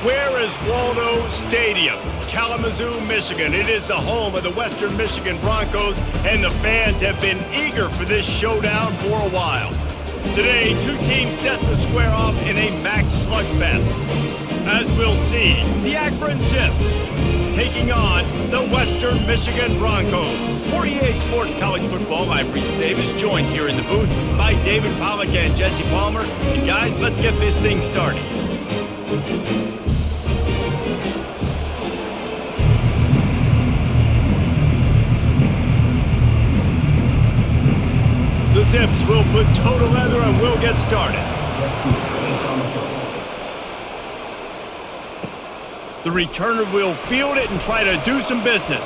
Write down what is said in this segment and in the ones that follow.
Where is Waldo Stadium? Kalamazoo, Michigan. It is the home of the Western Michigan Broncos, and the fans have been eager for this showdown for a while. Today, two teams set to square off in a max slugfest. As we'll see, the Akron Zips taking on the Western Michigan Broncos. For EA Sports College Football, I'm Reese Davis, joined here in the booth by David Pollack and Jesse Palmer. And guys, let's get this thing started. The Zips will put toe to leather and we'll get started. The returner will field it and try to do some business.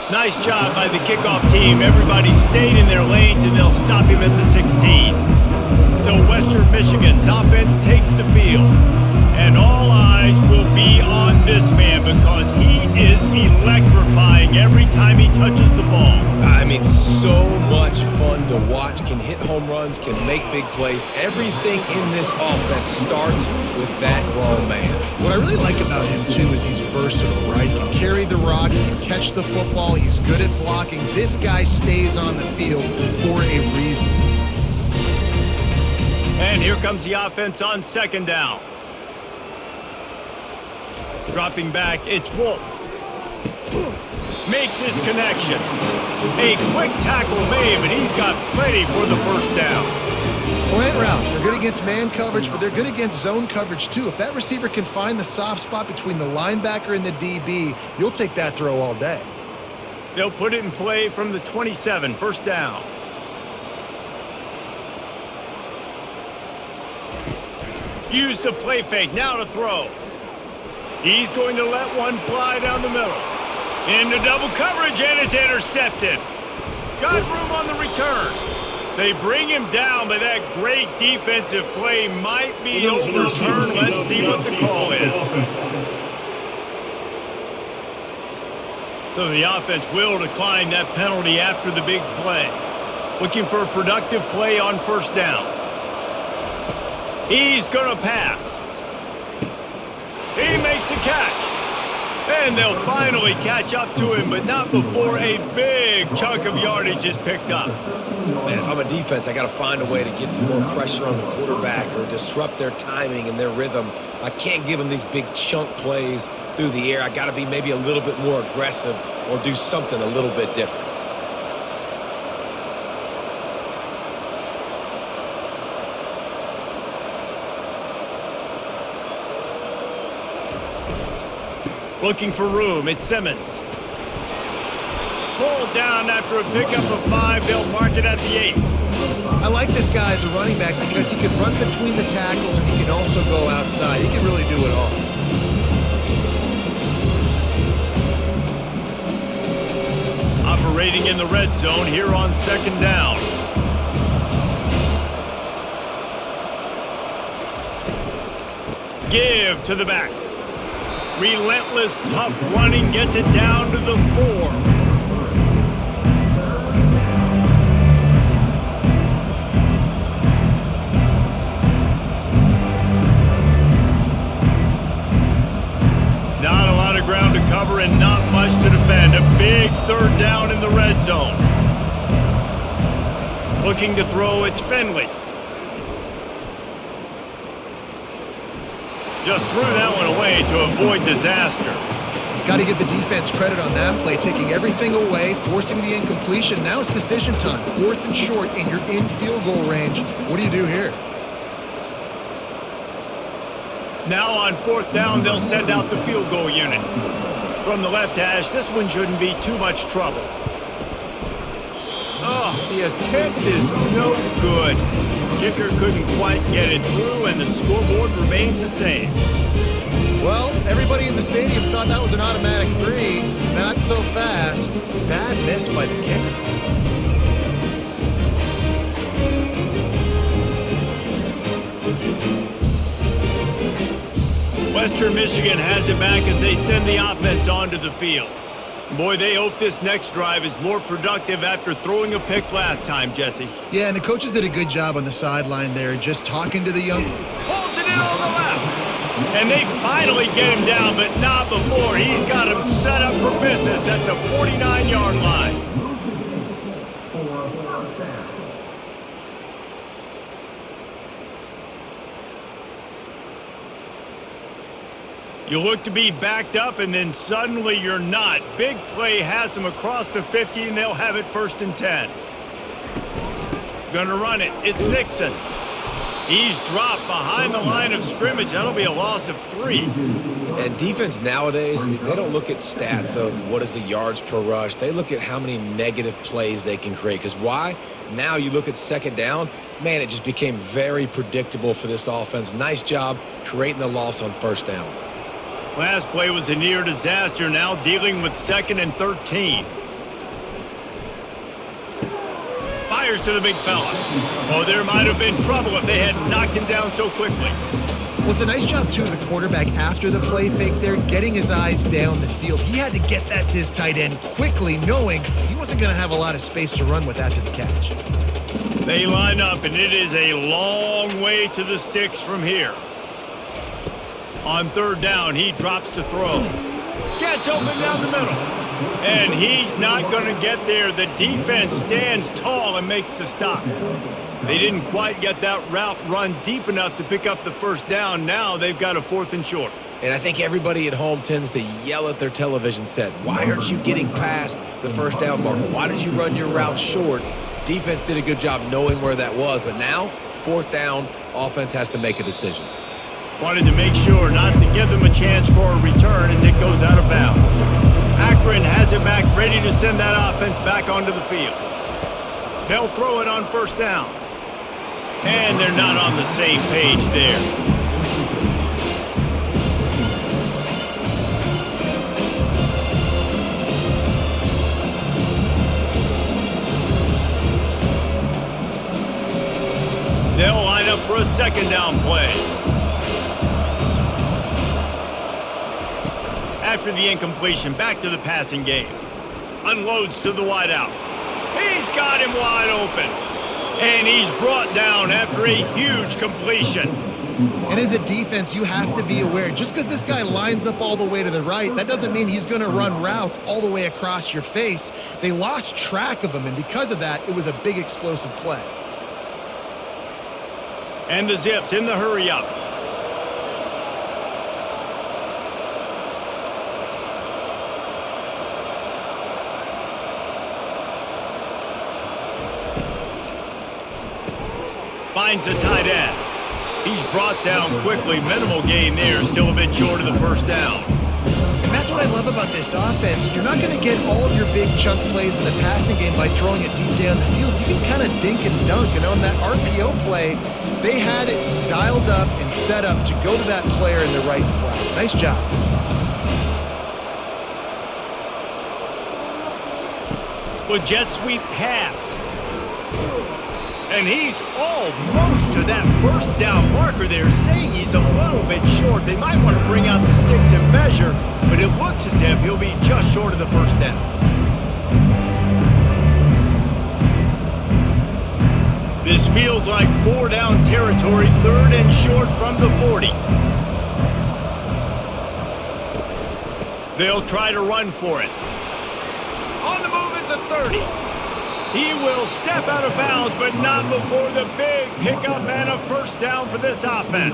Nice job by the kickoff team. Everybody stayed in their lanes and they'll stop him at the 16. So Western Michigan's offense takes the field. And all eyes will be on this man because he is electrifying every time he touches the ball. I mean, so much fun to watch. Can hit home runs, can make big plays. Everything in this offense starts with that grown man. What I really like about him, too, is he's versatile, right? He can carry the rock, he can catch the football, he's good at blocking. This guy stays on the field for a reason. And here comes the offense on second down. Dropping back, it's Wolf. Makes his connection. A quick tackle made, but he's got plenty for the first down. Slant routes, they're good against man coverage, but they're good against zone coverage too. If that receiver can find the soft spot between the linebacker and the DB, you'll take that throw all day. They'll put it in play from the 27, first down. Use the play fake, now to throw. He's going to let one fly down the middle. Into double coverage, and it's intercepted. Got room on the return. They bring him down, but that great defensive play might be overturned. Let's see what the call is. So the offense will decline that penalty after the big play. Looking for a productive play on first down. He's going to pass. He makes the catch. And they'll finally catch up to him, but not before a big chunk of yardage is picked up. Man, if I'm a defense, I got to find a way to get some more pressure on the quarterback or disrupt their timing and their rhythm. I can't give them these big chunk plays through the air. I got to be maybe a little bit more aggressive or do something a little bit different. Looking for room, it's Simmons. Pulled down after a pickup of 5, they'll mark it at the 8. I like this guy as a running back because he can run between the tackles and he can also go outside. He can really do it all. Operating in the red zone here on second down. Give to the back. Relentless, tough running gets it down to the 4. Not a lot of ground to cover and not much to defend. A big third down in the red zone. Looking to throw, it's Finley. Just threw that one away to avoid disaster. Got to give the defense credit on that play, taking everything away, forcing the incompletion. Now it's decision time. 4th and short, and you're in field goal range. What do you do here? Now on 4th down, they'll send out the field goal unit. From the left hash, this one shouldn't be too much trouble. Oh, the attempt is no good. Kicker couldn't quite get it through, and the scoreboard remains the same. Well, everybody in the stadium thought that was an automatic 3. Not so fast. Bad miss by the kicker. Western Michigan has it back as they send the offense onto the field. Boy, they hope this next drive is more productive after throwing a pick last time, Jesse. Yeah, and the coaches did a good job on the sideline there, just talking to the young... Pulls it in on the left. And they finally get him down, but not before. He's got him set up for business at the 49-yard line. You look to be backed up, and then suddenly you're not. Big play has them across the 50, and they'll have it 1st and 10. Gonna run it. It's Nixon. He's dropped behind the line of scrimmage. That'll be a loss of 3. And defense nowadays, they don't look at stats of what is the yards per rush. They look at how many negative plays they can create. Because why? Now you look at 2nd down, man, it just became very predictable for this offense. Nice job creating the loss on 1st down. Last play was a near disaster. Now dealing with 2nd and 13. Fires to the big fella. Oh, there might have been trouble if they had knocked him down so quickly. Well, it's a nice job, too, of the quarterback after the play fake there, getting his eyes down the field. He had to get that to his tight end quickly, knowing he wasn't going to have a lot of space to run with after the catch. They line up, and it is a long way to the sticks from here. On 3rd down, he drops to throw. Gets open down the middle. And he's not going to get there. The defense stands tall and makes the stop. They didn't quite get that route run deep enough to pick up the 1st down. Now they've got a 4th and short. And I think everybody at home tends to yell at their television set. Why aren't you getting past the 1st down marker? Why did you run your route short? Defense did a good job knowing where that was. But now, 4th down, offense has to make a decision. Wanted to make sure not to give them a chance for a return as it goes out of bounds. Akron has it back, ready to send that offense back onto the field. They'll throw it on 1st down. And they're not on the same page there. They'll line up for a 2nd down play. After the incompletion, back to the passing game. Unloads to the wideout. He's got him wide open. And he's brought down after a huge completion. And as a defense, you have to be aware, just because this guy lines up all the way to the right, that doesn't mean he's going to run routes all the way across your face. They lost track of him, and because of that, it was a big explosive play. And the Zips in the hurry-up. Finds the tight end. He's brought down quickly. Minimal gain there. Still a bit short of the 1st down. And that's what I love about this offense. You're not going to get all of your big chunk plays in the passing game by throwing it deep down the field. You can kind of dink and dunk. And on that RPO play, they had it dialed up and set up to go to that player in the right flat. Nice job. With jet sweep pass. And he's almost to that 1st down marker there, saying he's a little bit short. They might want to bring out the sticks and measure, but it looks as if he'll be just short of the 1st down. This feels like 4 down territory, 3rd and short from the 40. They'll try to run for it. On the move at the 30. He will step out of bounds, but not before the big pickup and a 1st down for this offense.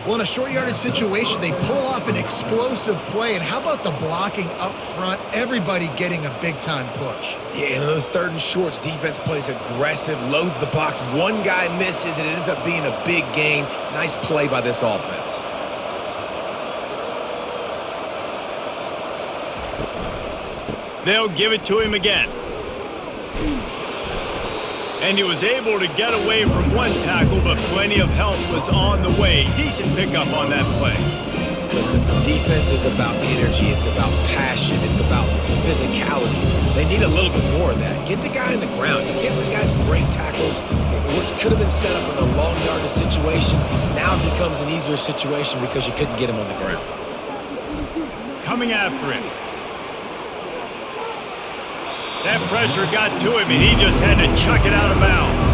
Well, in a short yardage situation, they pull off an explosive play. And how about the blocking up front? Everybody getting a big-time push. Yeah, and those 3rd and shorts, defense plays aggressive, loads the box. One guy misses, and it ends up being a big gain. Nice play by this offense. They'll give it to him again. And he was able to get away from one tackle, but plenty of help was on the way. Decent pickup on that play. Listen, defense is about energy. It's about passion. It's about physicality. They need a little bit more of that. Get the guy in the ground. You can't let guys break tackles. What could have been set up in a long yardage situation, now it becomes an easier situation because you couldn't get him on the ground. Coming after him. That pressure got to him, and he just had to chuck it out of bounds.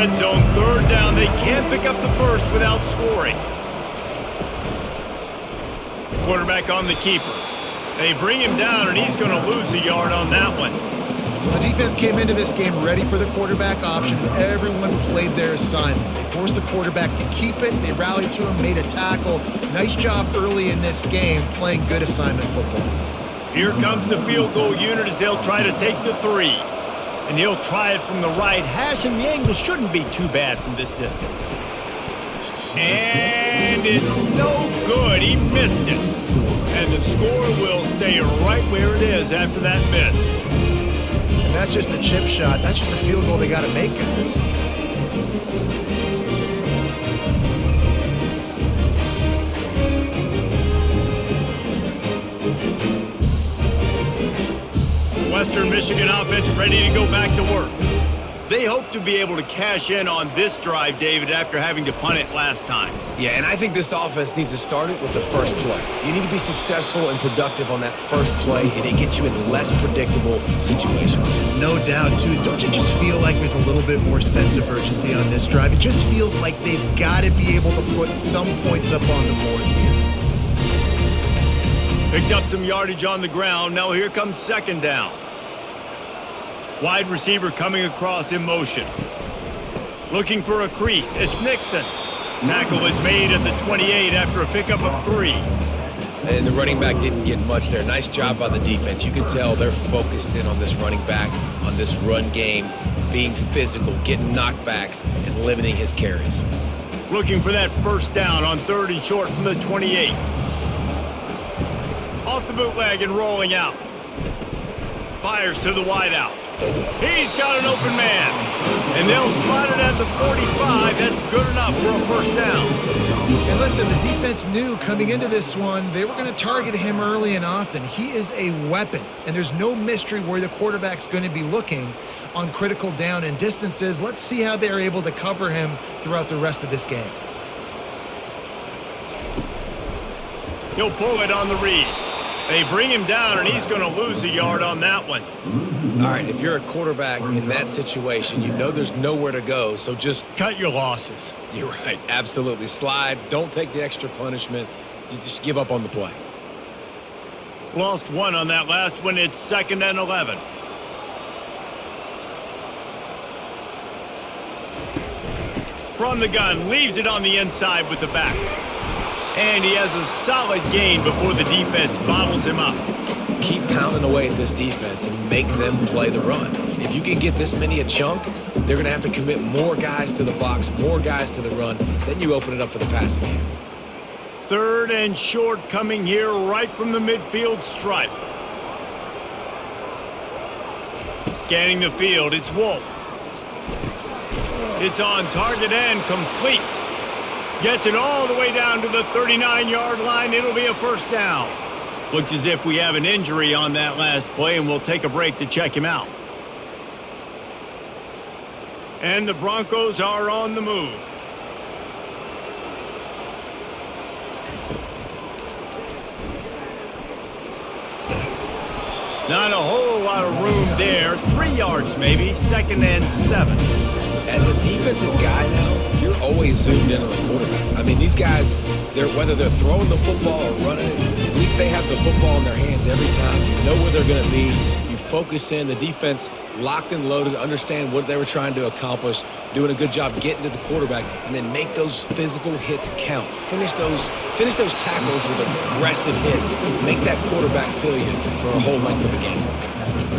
Red zone, third down. They can't pick up the first without scoring. Quarterback on the keeper. They bring him down, and he's going to lose a yard on that one. The defense came into this game ready for the quarterback option. Everyone played their assignment. They forced the quarterback to keep it. They rallied to him, made a tackle. Nice job early in this game playing good assignment football. Here comes the field goal unit as they'll try to take the 3. And he'll try it from the right hash, and the angle shouldn't be too bad from this distance. And it's no good. He missed it. And the score will stay right where it is after that miss. And that's just a chip shot. That's just a field goal they got to make, guys. Western Michigan offense ready to go back to work. They hope to be able to cash in on this drive, David, after having to punt it last time. Yeah, and I think this offense needs to start it with the first play. You need to be successful and productive on that first play, and it gets you in less predictable situations. No doubt, too. Don't you just feel like there's a little bit more sense of urgency on this drive? It just feels like they've got to be able to put some points up on the board here. Picked up some yardage on the ground. Now here comes second down. Wide receiver coming across in motion. Looking for a crease. It's Nixon. Tackle is made at the 28 after a pickup of 3. And the running back didn't get much there. Nice job by the defense. You can tell they're focused in on this running back, on this run game, being physical, getting knockbacks, and limiting his carries. Looking for that first down on 3rd and short from the 28. Off the bootleg and rolling out. Fires to the wideout. He's got an open man. And they'll spot it at the 45. That's good enough for a first down. And listen, the defense knew coming into this one, they were going to target him early and often. He is a weapon, and there's no mystery where the quarterback's going to be looking on critical down and distances. Let's see how they're able to cover him throughout the rest of this game. He'll pull it on the read. They bring him down, and he's going to lose a yard on that one. All right, if you're a quarterback in that situation, you know there's nowhere to go, so just cut your losses. You're right, absolutely. Slide, don't take the extra punishment. You just give up on the play. Lost 1 on that last one. It's 2nd and 11. From the gun, leaves it on the inside with the back. And he has a solid gain before the defense bottles him up. Keep pounding away at this defense and make them play the run. If you can get this many a chunk, they're going to have to commit more guys to the box, more guys to the run. Then you open it up for the passing game. 3rd and short coming here right from the midfield stripe. Scanning the field, it's Wolf. It's on target and complete. Gets it all the way down to the 39-yard line. It'll be a first down. Looks as if we have an injury on that last play, and we'll take a break to check him out. And the Broncos are on the move. Not a whole lot of room there. 3 yards maybe. 2nd and 7. As a defensive guy now, you're always zoomed in on the quarterback. I mean, these guys, whether they're throwing the football or running it, at least they have the football in their hands every time. You know where they're going to be. You focus in. The defense locked and loaded, understand what they were trying to accomplish, doing a good job getting to the quarterback, and then make those physical hits count. Finish those tackles with aggressive hits. Make that quarterback feel you for a whole length of a game.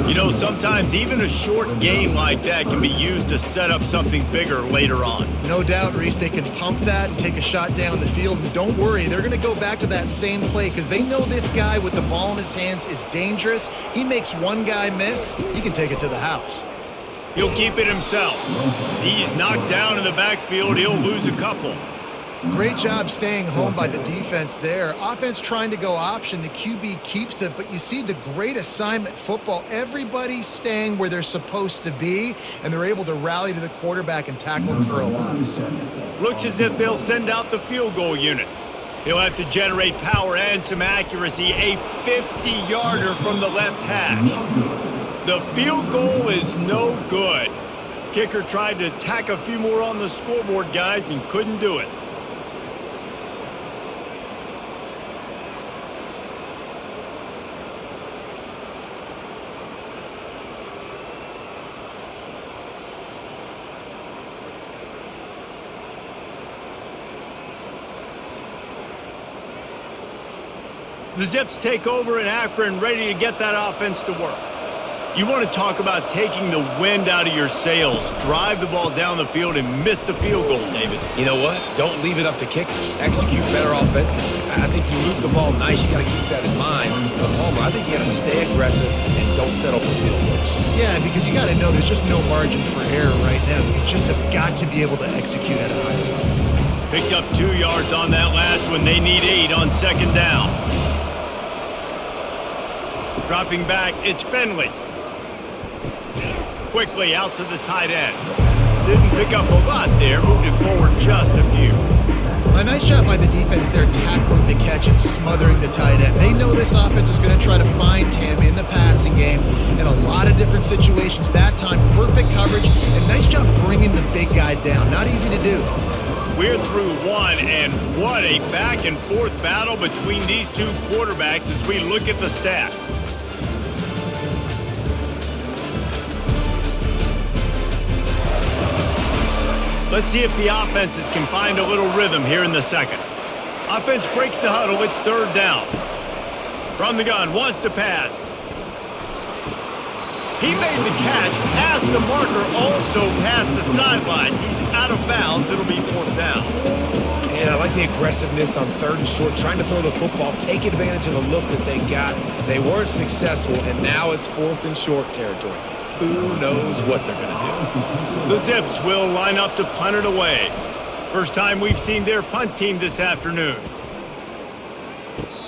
You know, sometimes even a short game like that can be used to set up something bigger later on. No doubt, Reese, they can pump that and take a shot down the field. And don't worry, they're going to go back to that same play because they know this guy with the ball in his hands is dangerous. He makes one guy miss, he can take it to the house. He'll keep it himself. He's knocked down in the backfield. He'll lose a couple. Great job staying home by the defense there. Offense trying to go option. The QB keeps it, but you see the great assignment football. Everybody's staying where they're supposed to be, and they're able to rally to the quarterback and tackle him for a loss. Looks as if they'll send out the field goal unit. He'll have to generate power and some accuracy. A 50-yarder from the left hash. The field goal is no good. Kicker tried to tack a few more on the scoreboard, guys, and couldn't do it. The Zips take over in Akron, ready to get that offense to work. You want to talk about taking the wind out of your sails. Drive the ball down the field and miss the field goal, David. You know what? Don't leave it up to kickers. Execute better offensively. I think you move the ball nice. You got to keep that in mind. But Palmer, I think you got to stay aggressive and don't settle for field goals. Yeah, because you got to know there's just no margin for error right now. You just have got to be able to execute at a high level. Picked up 2 yards on that last one. They need 8 on second down. Dropping back, it's Finley. Quickly out to the tight end. Didn't pick up a lot there, moved it forward just a few. A nice job by the defense there, tackling the catch and smothering the tight end. They know this offense is going to try to find him in the passing game in a lot of different situations. That time, perfect coverage, and nice job bringing the big guy down. Not easy to do. We're through one, and what a back-and-forth battle between these two quarterbacks as we look at the stats. Let's see if the offenses can find a little rhythm here in the second. Offense breaks the huddle. It's third down. From the gun, wants to pass. He made the catch, past the marker, also past the sideline. He's out of bounds. It'll be fourth down. And I like the aggressiveness on third and short, trying to throw the football, take advantage of a look that they got. They weren't successful, and now it's fourth and short territory. Who knows what they're going to do? The Zips will line up to punt it away. First time we've seen their punt team this afternoon.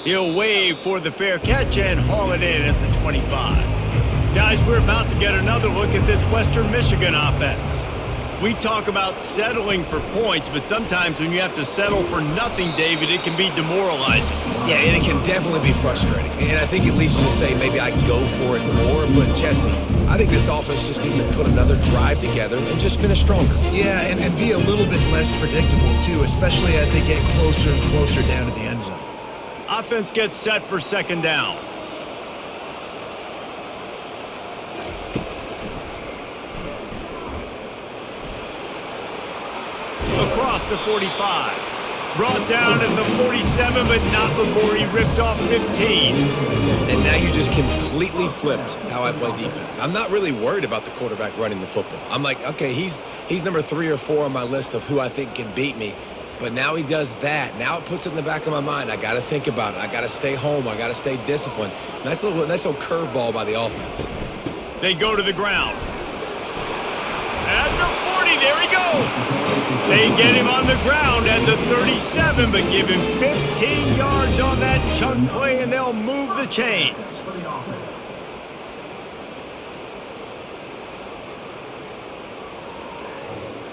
He'll wave for the fair catch and haul it in at the 25. Guys, we're about to get another look at this Western Michigan offense. We talk about settling for points, but sometimes when you have to settle for nothing, David, it can be demoralizing. Yeah, and it can definitely be frustrating. And I think it leads you to say maybe I go for it more. But, Jesse, I think this offense just needs to put another drive together and just finish stronger. Yeah, and be a little bit less predictable, too, especially as they get closer and closer down to the end zone. Offense gets set for second down. Across the 45. Brought down at the 47, but not before he ripped off 15. And now you just completely flipped how I play defense. I'm not really worried about the quarterback running the football. I'm like, okay, he's number 3 or 4 on my list of who I think can beat me. But now he does that. Now it puts it in the back of my mind. I got to think about it. I got to stay home. I got to stay disciplined. Nice little curveball by the offense. They go to the ground. At the 40, there he goes. They get him on the ground at the 37, but give him 15 yards on that chunk play, and they'll move the chains.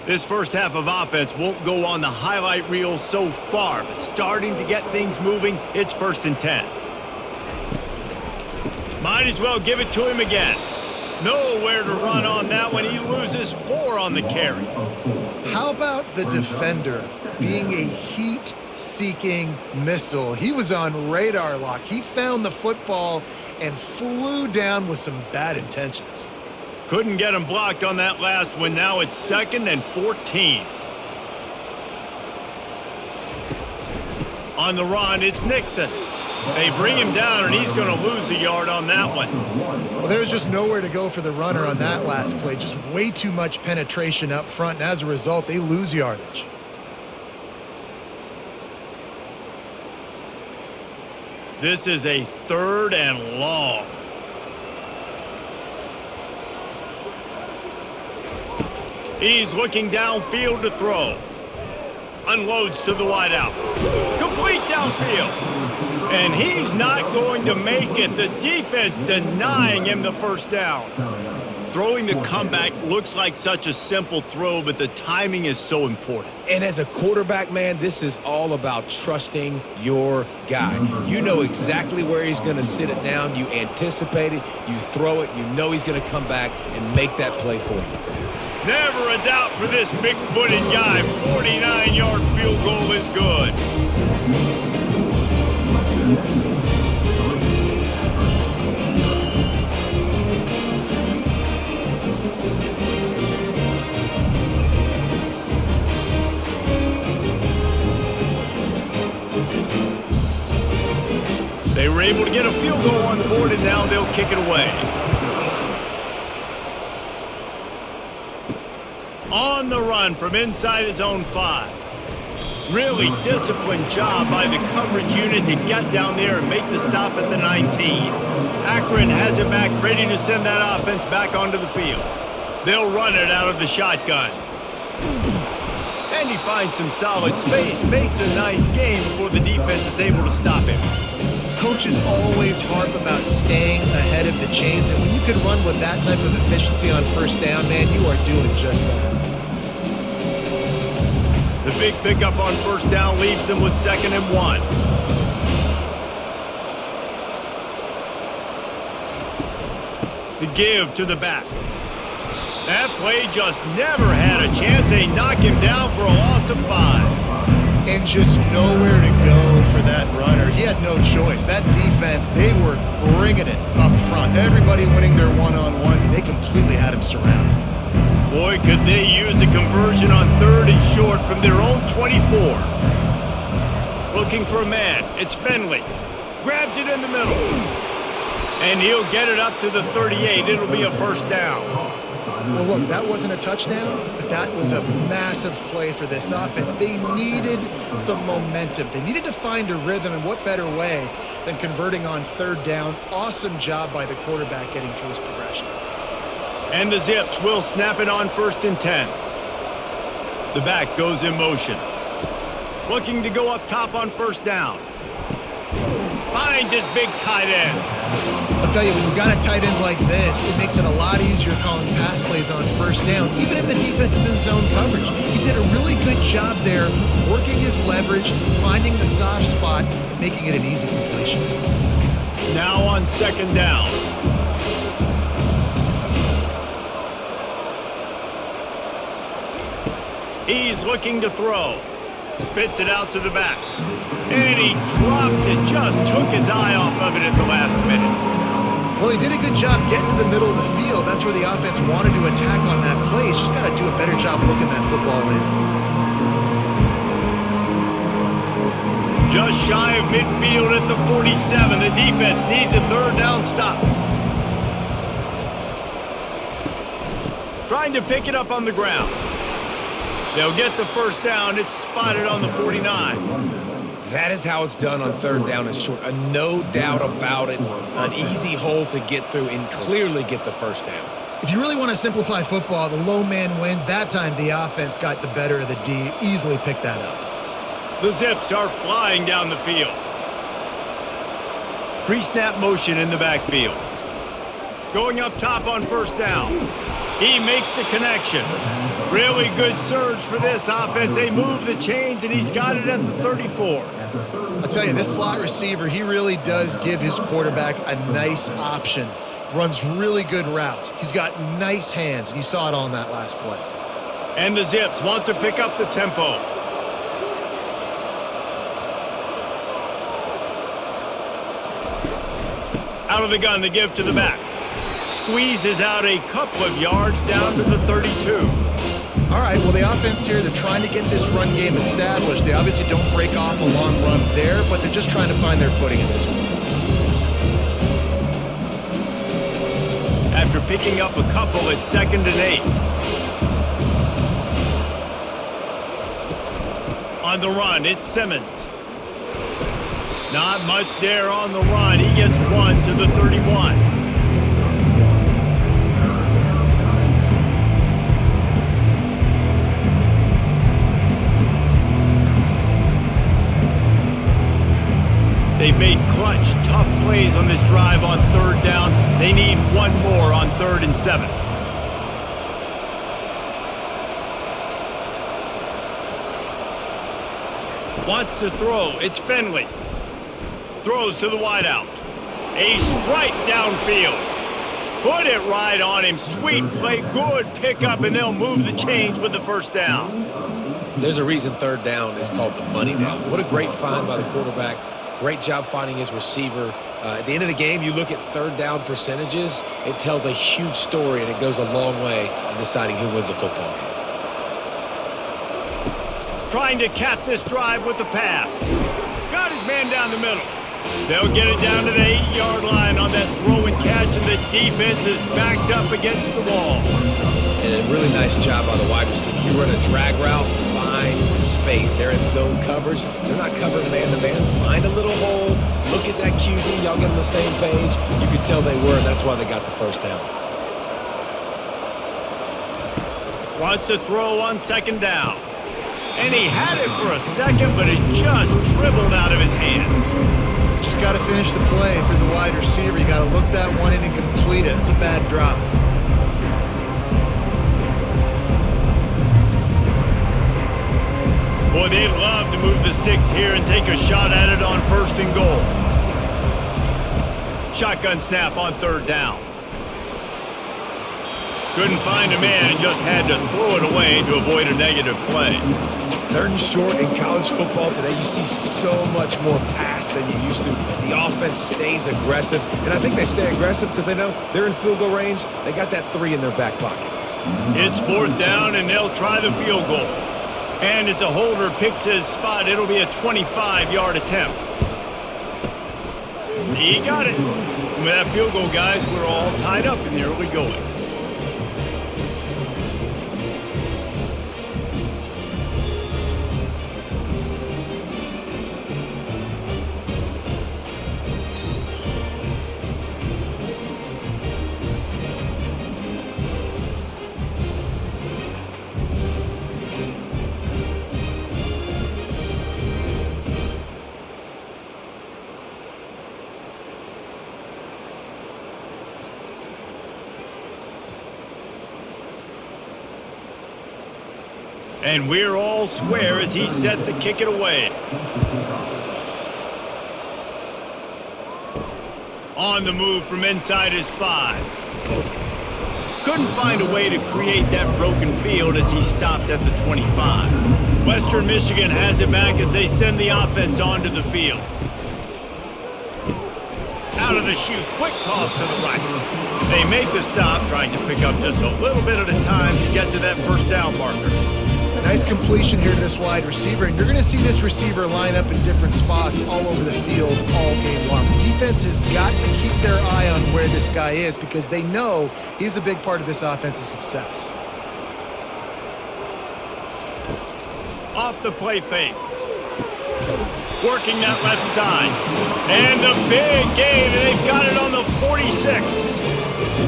This first half of offense won't go on the highlight reel so far, but starting to get things moving, it's 1st and 10. Might as well give it to him again. Nowhere to run on that one. He loses 4 on the carry. How about the defender being a heat-seeking missile? He was on radar lock. He found the football and flew down with some bad intentions. Couldn't get him blocked on that last one. Now it's 2nd and 14. On the run, it's Nixon. They bring him down, and he's going to lose a yard on that one. Well, there's just nowhere to go for the runner on that last play. Just way too much penetration up front, and as a result, they lose yardage. This is a 3rd and long. He's looking downfield to throw. Unloads to the wideout. Complete downfield. And he's not going to make it. The defense denying him the first down. Throwing the comeback looks like such a simple throw, but the timing is so important. And as a quarterback, man, this is all about trusting your guy. You know exactly where he's going to sit it down. You anticipate it. You throw it. You know he's going to come back and make that play for you. Never a doubt for this big-footed guy. 49-yard field goal is good. They were able to get a field goal on the board, and now they'll kick it away. On the run from inside his own 5. Really disciplined job by the coverage unit to get down there and make the stop at the 19. Akron has it back, ready to send that offense back onto the field. They'll run it out of the shotgun. And he finds some solid space, makes a nice game before the defense is able to stop him. Coaches always harp about staying ahead of the chains, and when you can run with that type of efficiency on first down, man, you are doing just that. The big pickup on first down leaves them with 2nd and 1. The give to the back. That play just never had a chance. They knock him down for a loss of 5. And just nowhere to go for that runner. He had no choice. That defense, they were bringing it up front. Everybody winning their one-on-ones, and they completely had him surrounded. Boy, could they use a conversion on 3rd and short from their own 24. Looking for a man. It's Finley. Grabs it in the middle. And he'll get it up to the 38. It'll be a first down. Well, look, that wasn't a touchdown, but that was a massive play for this offense. They needed some momentum. They needed to find a rhythm, and what better way than converting on 3rd down. Awesome job by the quarterback getting through his progression. And the Zips will snap it on 1st and 10. The back goes in motion. Looking to go up top on first down. Finds his big tight end. I'll tell you, when you've got a tight end like this, it makes it a lot easier calling pass plays on first down, even if the defense is in zone coverage. He did a really good job there, working his leverage, finding the soft spot, and making it an easy completion. Now on 2nd down. He's looking to throw. Spits it out to the back. And he drops it. Just took his eye off of it at the last minute. Well, he did a good job getting to the middle of the field. That's where the offense wanted to attack on that play. He's just got to do a better job looking that football in. Just shy of midfield at the 47. The defense needs a 3rd down stop. Trying to pick it up on the ground. They'll get the first down. It's spotted on the 49. That is how it's done on 3rd down and short. No doubt about it. An easy hole to get through and clearly get the first down. If you really want to simplify football, the low man wins. That time the offense got the better of the D. Easily picked that up. The Zips are flying down the field. Pre-snap motion in the backfield. Going up top on first down. He makes the connection. Really good surge for this offense. They move the chains, and he's got it at the 34. I'll tell you, this slot receiver, he really does give his quarterback a nice option. Runs really good routes. He's got nice hands, and you saw it all in that last play. And the Zips want to pick up the tempo. Out of the gun to give to the back. Squeezes out a couple of yards down to the 32. All right, well, the offense here, they're trying to get this run game established. They obviously don't break off a long run there, but they're just trying to find their footing at this point. After picking up a couple, it's 2nd and 8. On the run, it's Simmons. Not much there on the run. He gets 1 to the 31. They've made clutch, tough plays on this drive on 3rd down. They need one more on 3rd and 7. Wants to throw. It's Finley. Throws to the wideout. A strike downfield. Put it right on him. Sweet play, good pickup, and they'll move the chains with the first down. There's a reason third down is called the money down. What a great find by the quarterback. Great job finding his receiver. At the end of the game, you look at third down percentages. It tells a huge story, and it goes a long way in deciding who wins a football game. Trying to cap this drive with the pass. Got his man down the middle. They'll get it down to the 8-yard line on that throw and catch, and the defense is backed up against the wall. And a really nice job by the wide receiver. You run a drag route, find space. They're in zone coverage. They're not covering man-to-man. Find a little hole. Look at that QB. Y'all get on the same page. You could tell they were, and that's why they got the first down. Wants to throw on second down. And he had it for a second, but it just dribbled out of his hands. Just got to finish the play for the wide receiver. You got to look that one in and complete it. It's a bad drop. Boy, they'd love to move the sticks here and take a shot at it on first and goal. Shotgun snap on third down. Couldn't find a man and just had to throw it away to avoid a negative play. Third and short in college football today, you see so much more pass than you used to. The offense stays aggressive, and I think they stay aggressive because they know they're in field goal range. They got that 3 in their back pocket. It's fourth down, and they'll try the field goal. And as a holder picks his spot, it'll be a 25-yard attempt. He got it. And with that field goal, guys, we're all tied up in the early going. And we're all square as he's set to kick it away. On the move from inside his 5. Couldn't find a way to create that broken field as he stopped at the 25. Western Michigan has it back as they send the offense onto the field. Out of the chute, quick toss to the right. They make the stop, trying to pick up just a little bit at a time to get to that first down marker. Nice completion here to this wide receiver, and you're going to see this receiver line up in different spots all over the field all game long. Defense has got to keep their eye on where this guy is because they know he's a big part of this offense's success. Off the play fake. Working that left side. And the big gain, and they've got it on the 46.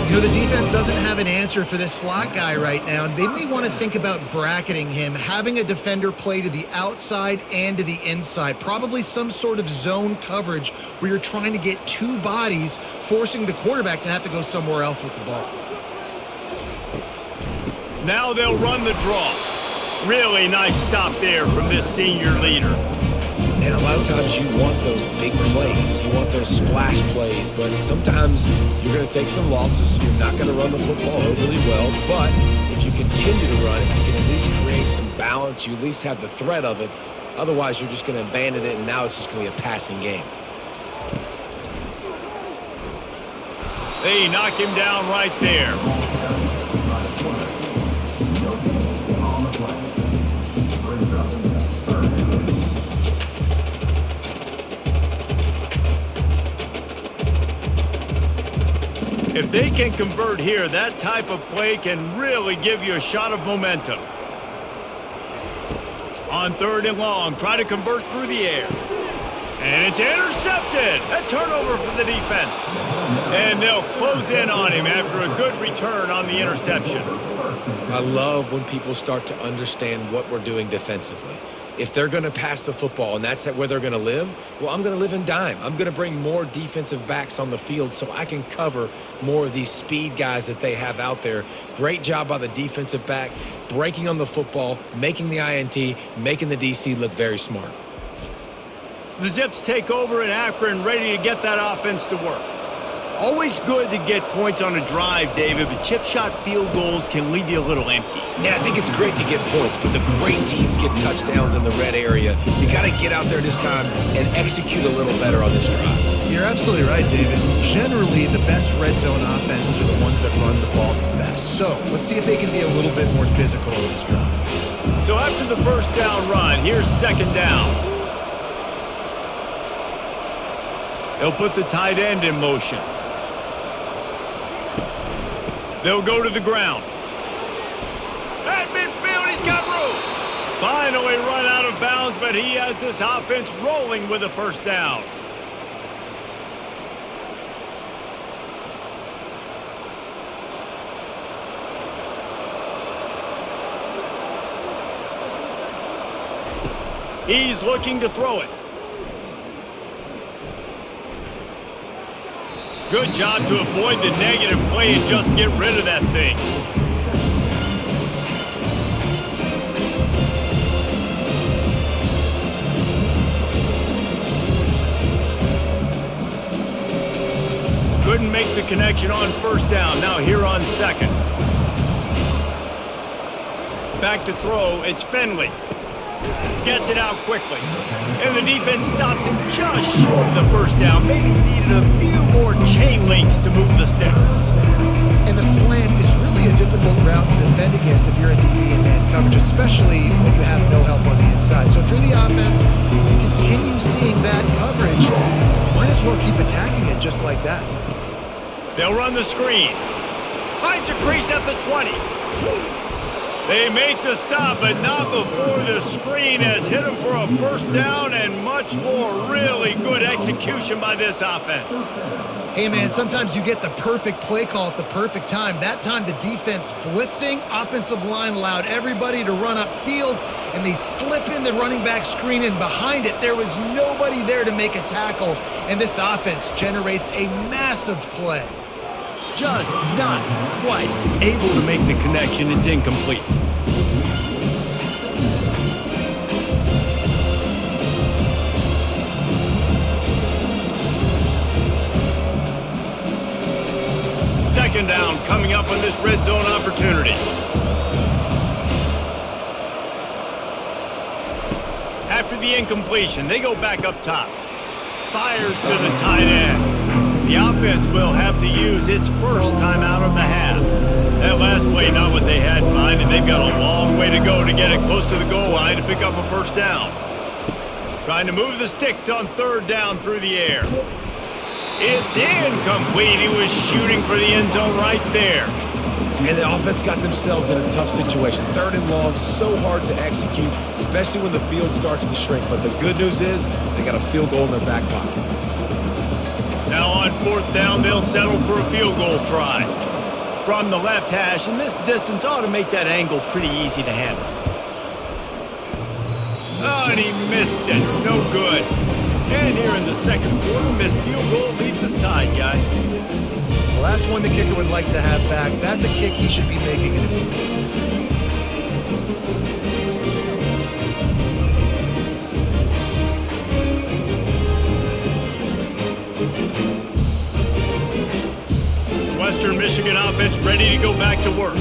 You know, the defense doesn't have an answer for this slot guy right now. They may want to think about bracketing him, having a defender play to the outside and to the inside. Probably some sort of zone coverage where you're trying to get 2 bodies, forcing the quarterback to have to go somewhere else with the ball. Now they'll run the draw. Really nice stop there from this senior leader. And a lot of times you want those big plays. You want those splash plays. But sometimes you're going to take some losses. You're not going to run the football overly well. But if you continue to run it, you can at least create some balance. You at least have the threat of it. Otherwise, you're just going to abandon it, and now it's just going to be a passing game. They knock him down right there. If they can convert here, that type of play can really give you a shot of momentum. On third and long, try to convert through the air. And it's intercepted. A turnover for the defense. And they'll close in on him after a good return on the interception. I love when people start to understand what we're doing defensively. If they're going to pass the football and that's where they're going to live, well, I'm going to live in dime. I'm going to bring more defensive backs on the field so I can cover more of these speed guys that they have out there. Great job by the defensive back, breaking on the football, making the INT, making the DC look very smart. The Zips take over in Akron, ready to get that offense to work. Always good to get points on a drive, David, but chip shot field goals can leave you a little empty. Yeah, I think it's great to get points, but the great teams get touchdowns in the red area. You got to get out there this time and execute a little better on this drive. You're absolutely right, David. Generally, the best red zone offenses are the ones that run the ball the best. So let's see if they can be a little bit more physical on this drive. So after the first down run, here's second down. They'll put the tight end in motion. They'll go to the ground. At midfield, he's got room. Finally run out of bounds, but he has this offense rolling with a first down. He's looking to throw it. Good job to avoid the negative play and just get rid of that thing. Couldn't make the connection on first down. Now here on second. Back to throw. It's Finley. Gets it out quickly. And the defense stops him just short of the first down. Maybe needed a few more chain links to move the sticks. And the slant is really a difficult route to defend against if you're a DB in man coverage, especially when you have no help on the inside. So if you're the offense, you continue seeing that coverage, you might as well keep attacking it just like that. They'll run the screen. Finds a crease at the 20. They make the stop, but not before the screen has hit them for a first down and much more. Really good execution by this offense. Hey, man, sometimes you get the perfect play call at the perfect time. That time the defense blitzing, offensive line allowed everybody to run upfield, and they slip in the running back screen, and behind it there was nobody there to make a tackle, and this offense generates a massive play. Just not quite able to make the connection. It's incomplete. Second down coming up on this red zone opportunity. After the incompletion, they go back up top. Fires to the tight end. The offense will have to use its first timeout of the half. That last play, not what they had in mind, and they've got a long way to go to get it close to the goal line to pick up a first down. Trying to move the sticks on third down through the air. It's incomplete. He was shooting for the end zone right there. And the offense got themselves in a tough situation. Third and long, so hard to execute, especially when the field starts to shrink. But the good news is they got a field goal in their back pocket. Now on fourth down, they'll settle for a field goal try. From the left hash, and this distance ought to make that angle pretty easy to handle. Oh, and he missed it. No good. And here in the second quarter, missed field goal leaves us tied, guys. Well, that's one the kicker would like to have back. That's a kick he should be making in his sleep. Western Michigan offense ready to go back to work.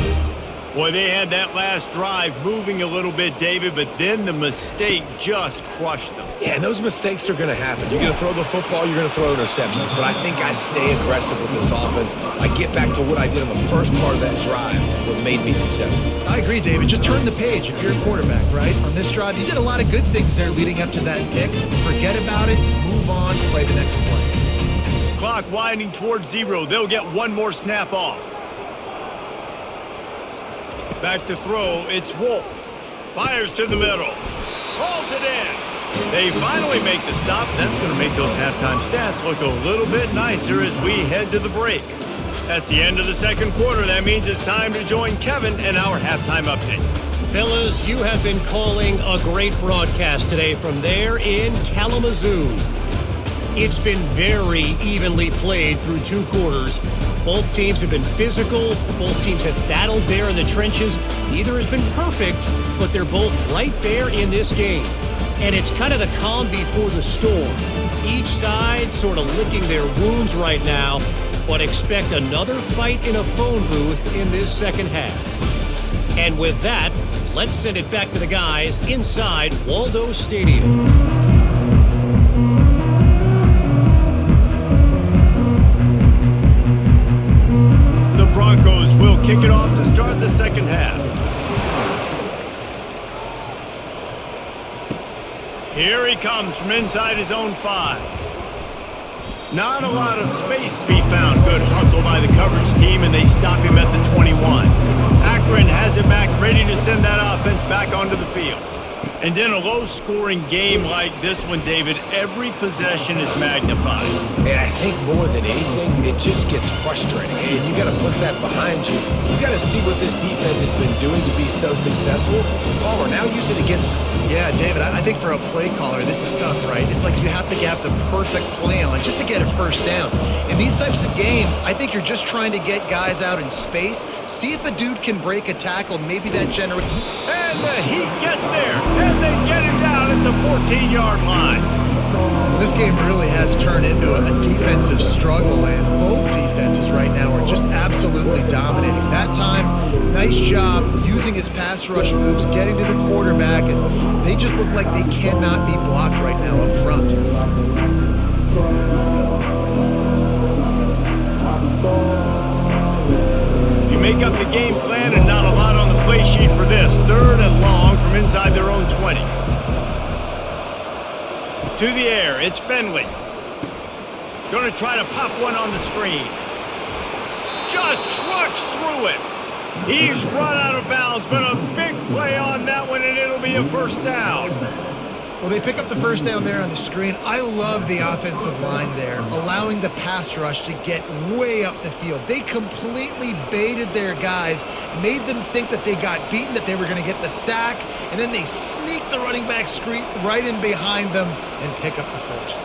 Boy, they had that last drive moving a little bit, David, but then the mistake just crushed them. Yeah, and those mistakes are going to happen. You're going to throw the football, you're going to throw interceptions, but I think I stay aggressive with this offense. I get back to what I did in the first part of that drive, what made me successful. I agree, David. Just turn the page if you're a quarterback, right? On this drive, you did a lot of good things there leading up to that pick. Forget about it, move on, play the next play. Clock winding towards zero. They'll get one more snap off. Back to throw, it's Wolf. Fires to the middle. Hauls it in. They finally make the stop. That's going to make those halftime stats look a little bit nicer as we head to the break. That's the end of the second quarter. That means it's time to join Kevin in our halftime update. Fellas, you have been calling a great broadcast today from there in Kalamazoo. It's been very evenly played through two quarters. Both teams have been physical. Both teams have battled there in the trenches. Neither has been perfect, but they're both right there in this game. And it's kind of the calm before the storm. Each side sort of licking their wounds right now. but expect another fight in a phone booth in this second half. And with that, let's send it back to the guys inside Waldo Stadium. The Broncos will kick it off to start the second half. Here he comes from inside his own 5. Not a lot of space to be found. Good hustle by the coverage team, and they stop him at the 21. Akron has it back, ready to send that offense back onto the field. And in a low-scoring game like this one, David, every possession is magnified. And I think more than anything, it just gets frustrating. And you got to put that behind you. You got to see what this defense has been doing to be so successful. Palmer, now use it against them. Yeah, David, I think for a play caller, this is tough, right? It's like you have to have the perfect play on just to get a first down. In these types of games, I think you're just trying to get guys out in space, see if a dude can break a tackle, maybe that generates... And the Heat gets there, and they get him down at the 14-yard line. This game really has turned into a defensive struggle, and both defenses right now are just absolutely dominating. That time, nice job using his pass rush moves, getting to the quarterback, and they just look like they cannot be blocked right now up front. You make up the game plan and not a lot on the play sheet for this. 3rd and long from inside their own 20. To the air, it's Finley. Going to try to pop one on the screen. Just trucks through it. He's run out of bounds, but a big play on that one, and it'll be a first down. Well, they pick up the first down there on the screen. I love the offensive line there, allowing the pass rush to get way up the field. They completely baited their guys, made them think that they got beaten, that they were going to get the sack, and then they sneak the running back screen right in behind them and pick up the first.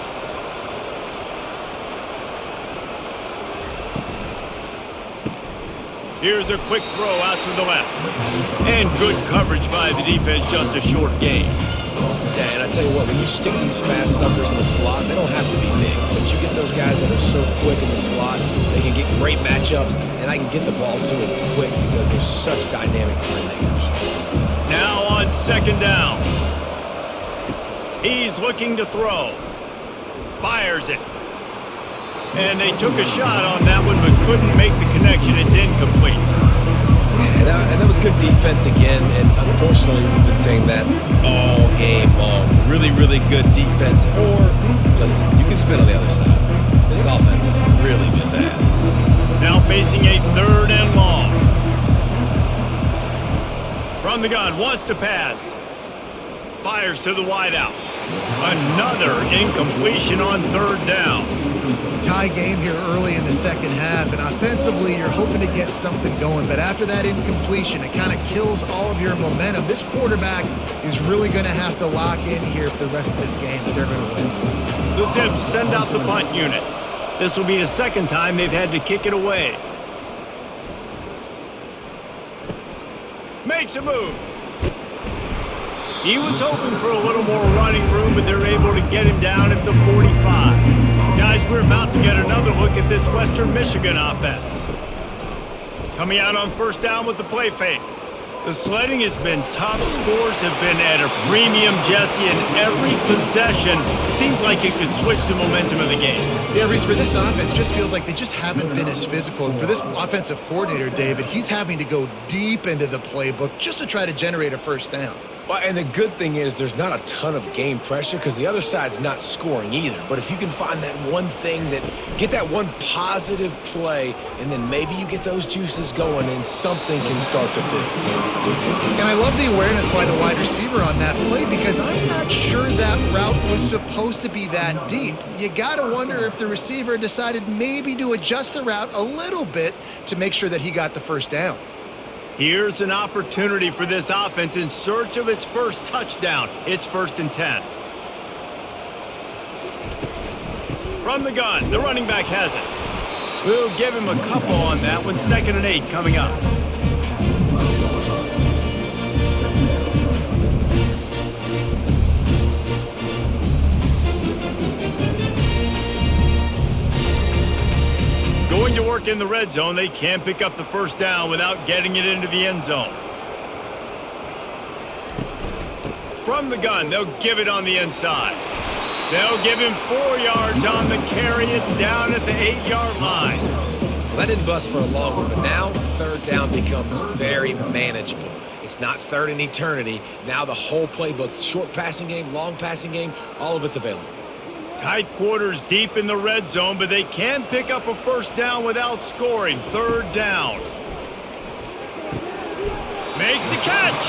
Here's a quick throw out to the left. And good coverage by the defense, just a short gain. Yeah, and I tell you what, when you stick these fast suckers in the slot, they don't have to be big. But you get those guys that are so quick in the slot, they can get great matchups, and I can get the ball to them quick because they're such dynamic playmakers. Now on second down. He's looking to throw. Fires it. And they took a shot on that one, but couldn't make the connection. It's incomplete. Yeah, and that was good defense again, and unfortunately we've been saying that all game long. Really, really good defense, or, listen, you can spin on the other side. This offense has really been bad. Now facing a 3rd and long. From the gun, wants to pass. Fires to the wideout. Another incompletion on 3rd down. Tie game here early in the second half, and offensively you're hoping to get something going, but after that incompletion, it kind of kills all of your momentum. This quarterback is really going to have to lock in here for the rest of this game if they're going to win. The Zips send out the punt unit. This will be the second time they've had to kick it away. Makes a move. He was hoping for a little more running room, but they're able to get him down at the 45. Guys, we're about to get another look at this Western Michigan offense. Coming out on first down with the play fake. The sledding has been tough. Scores have been at a premium, Jesse, and every possession seems like it could switch the momentum of the game. Yeah, Reese, for this offense, just feels like they just haven't been as physical. And for this offensive coordinator, David, he's having to go deep into the playbook just to try to generate a first down. Well, and the good thing is there's not a ton of game pressure because the other side's not scoring either. But if you can find that one thing get that one positive play, and then maybe you get those juices going and something can start to build. And I love the awareness by the wide receiver on that play because I'm not sure that route was supposed to be that deep. You got to wonder if the receiver decided maybe to adjust the route a little bit to make sure that he got the first down. Here's an opportunity for this offense in search of its first touchdown. It's 1st and 10. From the gun, the running back has it. We'll give him a couple on that one. 2nd and 8 coming up. Going to work in the red zone. They can't pick up the first down without getting it into the end zone. From the gun, they'll give it on the inside. They'll give him 4 yards on the carry. It's down at the 8-yard line. Well, that didn't bust for a long one, but now third down becomes very manageable. It's not third in eternity. Now the whole playbook, short passing game, long passing game, all of it's available. Tight quarters deep in the red zone, but they can pick up a first down without scoring. Third down. Makes the catch.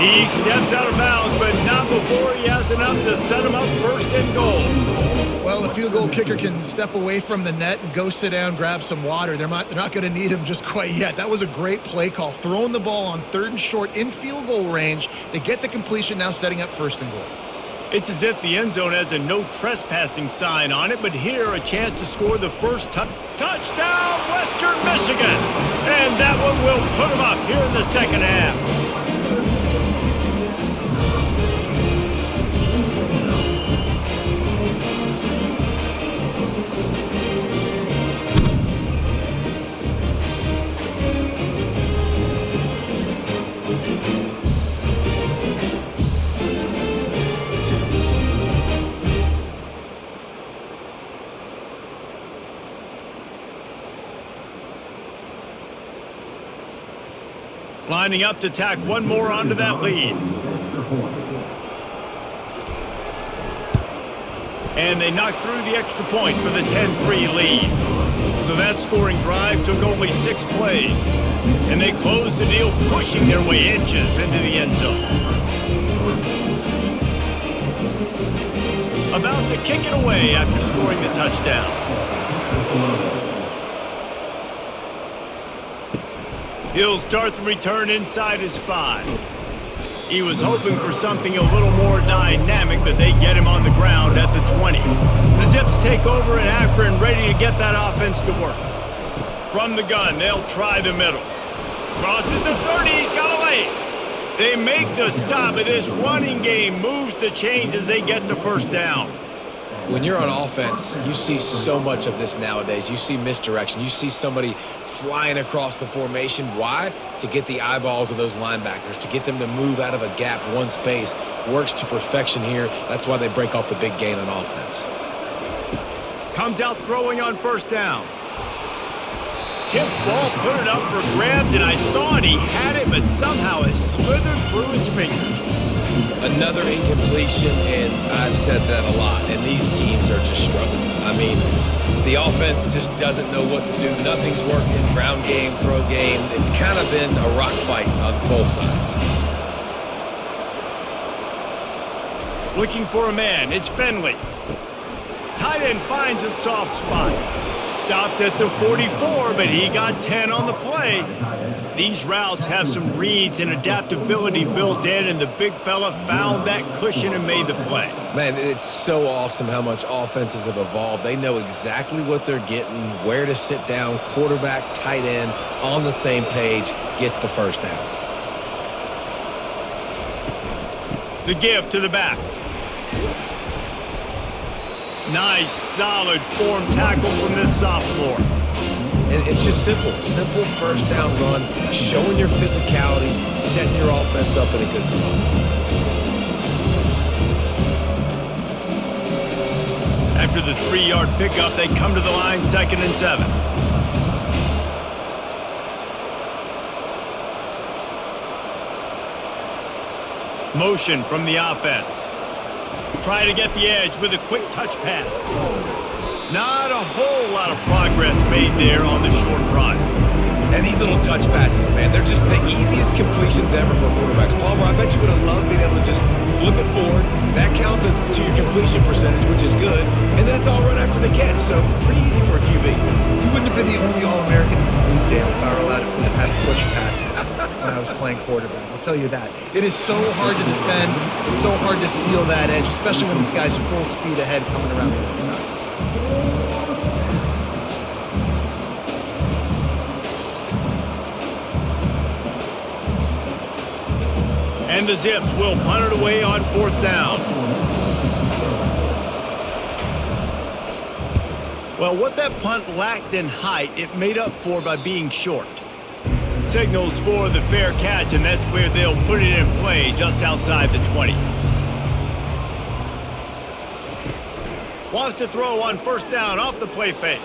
He steps out of bounds, but not before he has enough to set him up first and goal. Well, the field goal kicker can step away from the net and go sit down, grab some water. They're not going to need him just quite yet. That was a great play call. Throwing the ball on third and short in field goal range. They get the completion, now setting up first and goal. It's as if the end zone has a no trespassing sign on it, but here a chance to score the first touchdown, Western Michigan. And that one will put them up here in the second half. Lining up to tack one more onto that lead. And they knocked through the extra point for the 10-3 lead. So that scoring drive took only 6 plays. And they closed the deal, pushing their way inches into the end zone. About to kick it away after scoring the touchdown. He'll start the return inside his 5. He was hoping for something a little more dynamic, but they get him on the ground at the 20. The Zips take over in Akron, ready to get that offense to work. From the gun, they'll try the middle. Crosses the 30, he's got away. They make the stop, but this running game moves the chains as they get the first down. When you're on offense, you see so much of this nowadays. You see misdirection. You see somebody flying across the formation. Why? To get the eyeballs of those linebackers, to get them to move out of a gap, one space. Works to perfection here. That's why they break off the big gain on offense. Comes out throwing on first down. Tip ball, put it up for grabs, and I thought he had it, but somehow it slithered through his fingers. Another incompletion, and I've said that a lot, and these teams are just struggling. I mean, the offense just doesn't know what to do. Nothing's working. Ground game, throw game. It's kind of been a rock fight on both sides. Looking for a man. It's Finley. Tight end finds a soft spot. Stopped at the 44, but he got 10 on the play. These routes have some reads and adaptability built in, and the big fella found that cushion and made the play. Man, it's so awesome how much offenses have evolved. They know exactly what they're getting, where to sit down, quarterback, tight end, on the same page, gets the first down. The give to the back. Nice, solid form tackle from this sophomore. And it's just simple first down run, showing your physicality, setting your offense up in a good spot. After the 3-yard pickup, they come to the line 2nd and 7. Motion from the offense. Try to get the edge with a quick touch pass. Not a whole lot of progress made there on the short run. And these little touch passes, man, they're just the easiest completions ever for quarterbacks. Palmer, I bet you would have loved being able to just flip it forward. That counts as to your completion percentage, which is good. And then it's all run after the catch, so pretty easy for a QB. You wouldn't have been the only All-American in this booth, Dale, if I were allowed to have push passes when I was playing quarterback. I'll tell you that. It is so hard to defend. It's so hard to seal that edge, especially when this guy's full speed ahead coming around the outside. And the Zips will punt it away on 4th down. Well, what that punt lacked in height, it made up for by being short. Signals for the fair catch, and that's where they'll put it in play, just outside the 20. Wants to throw on first down off the play fake.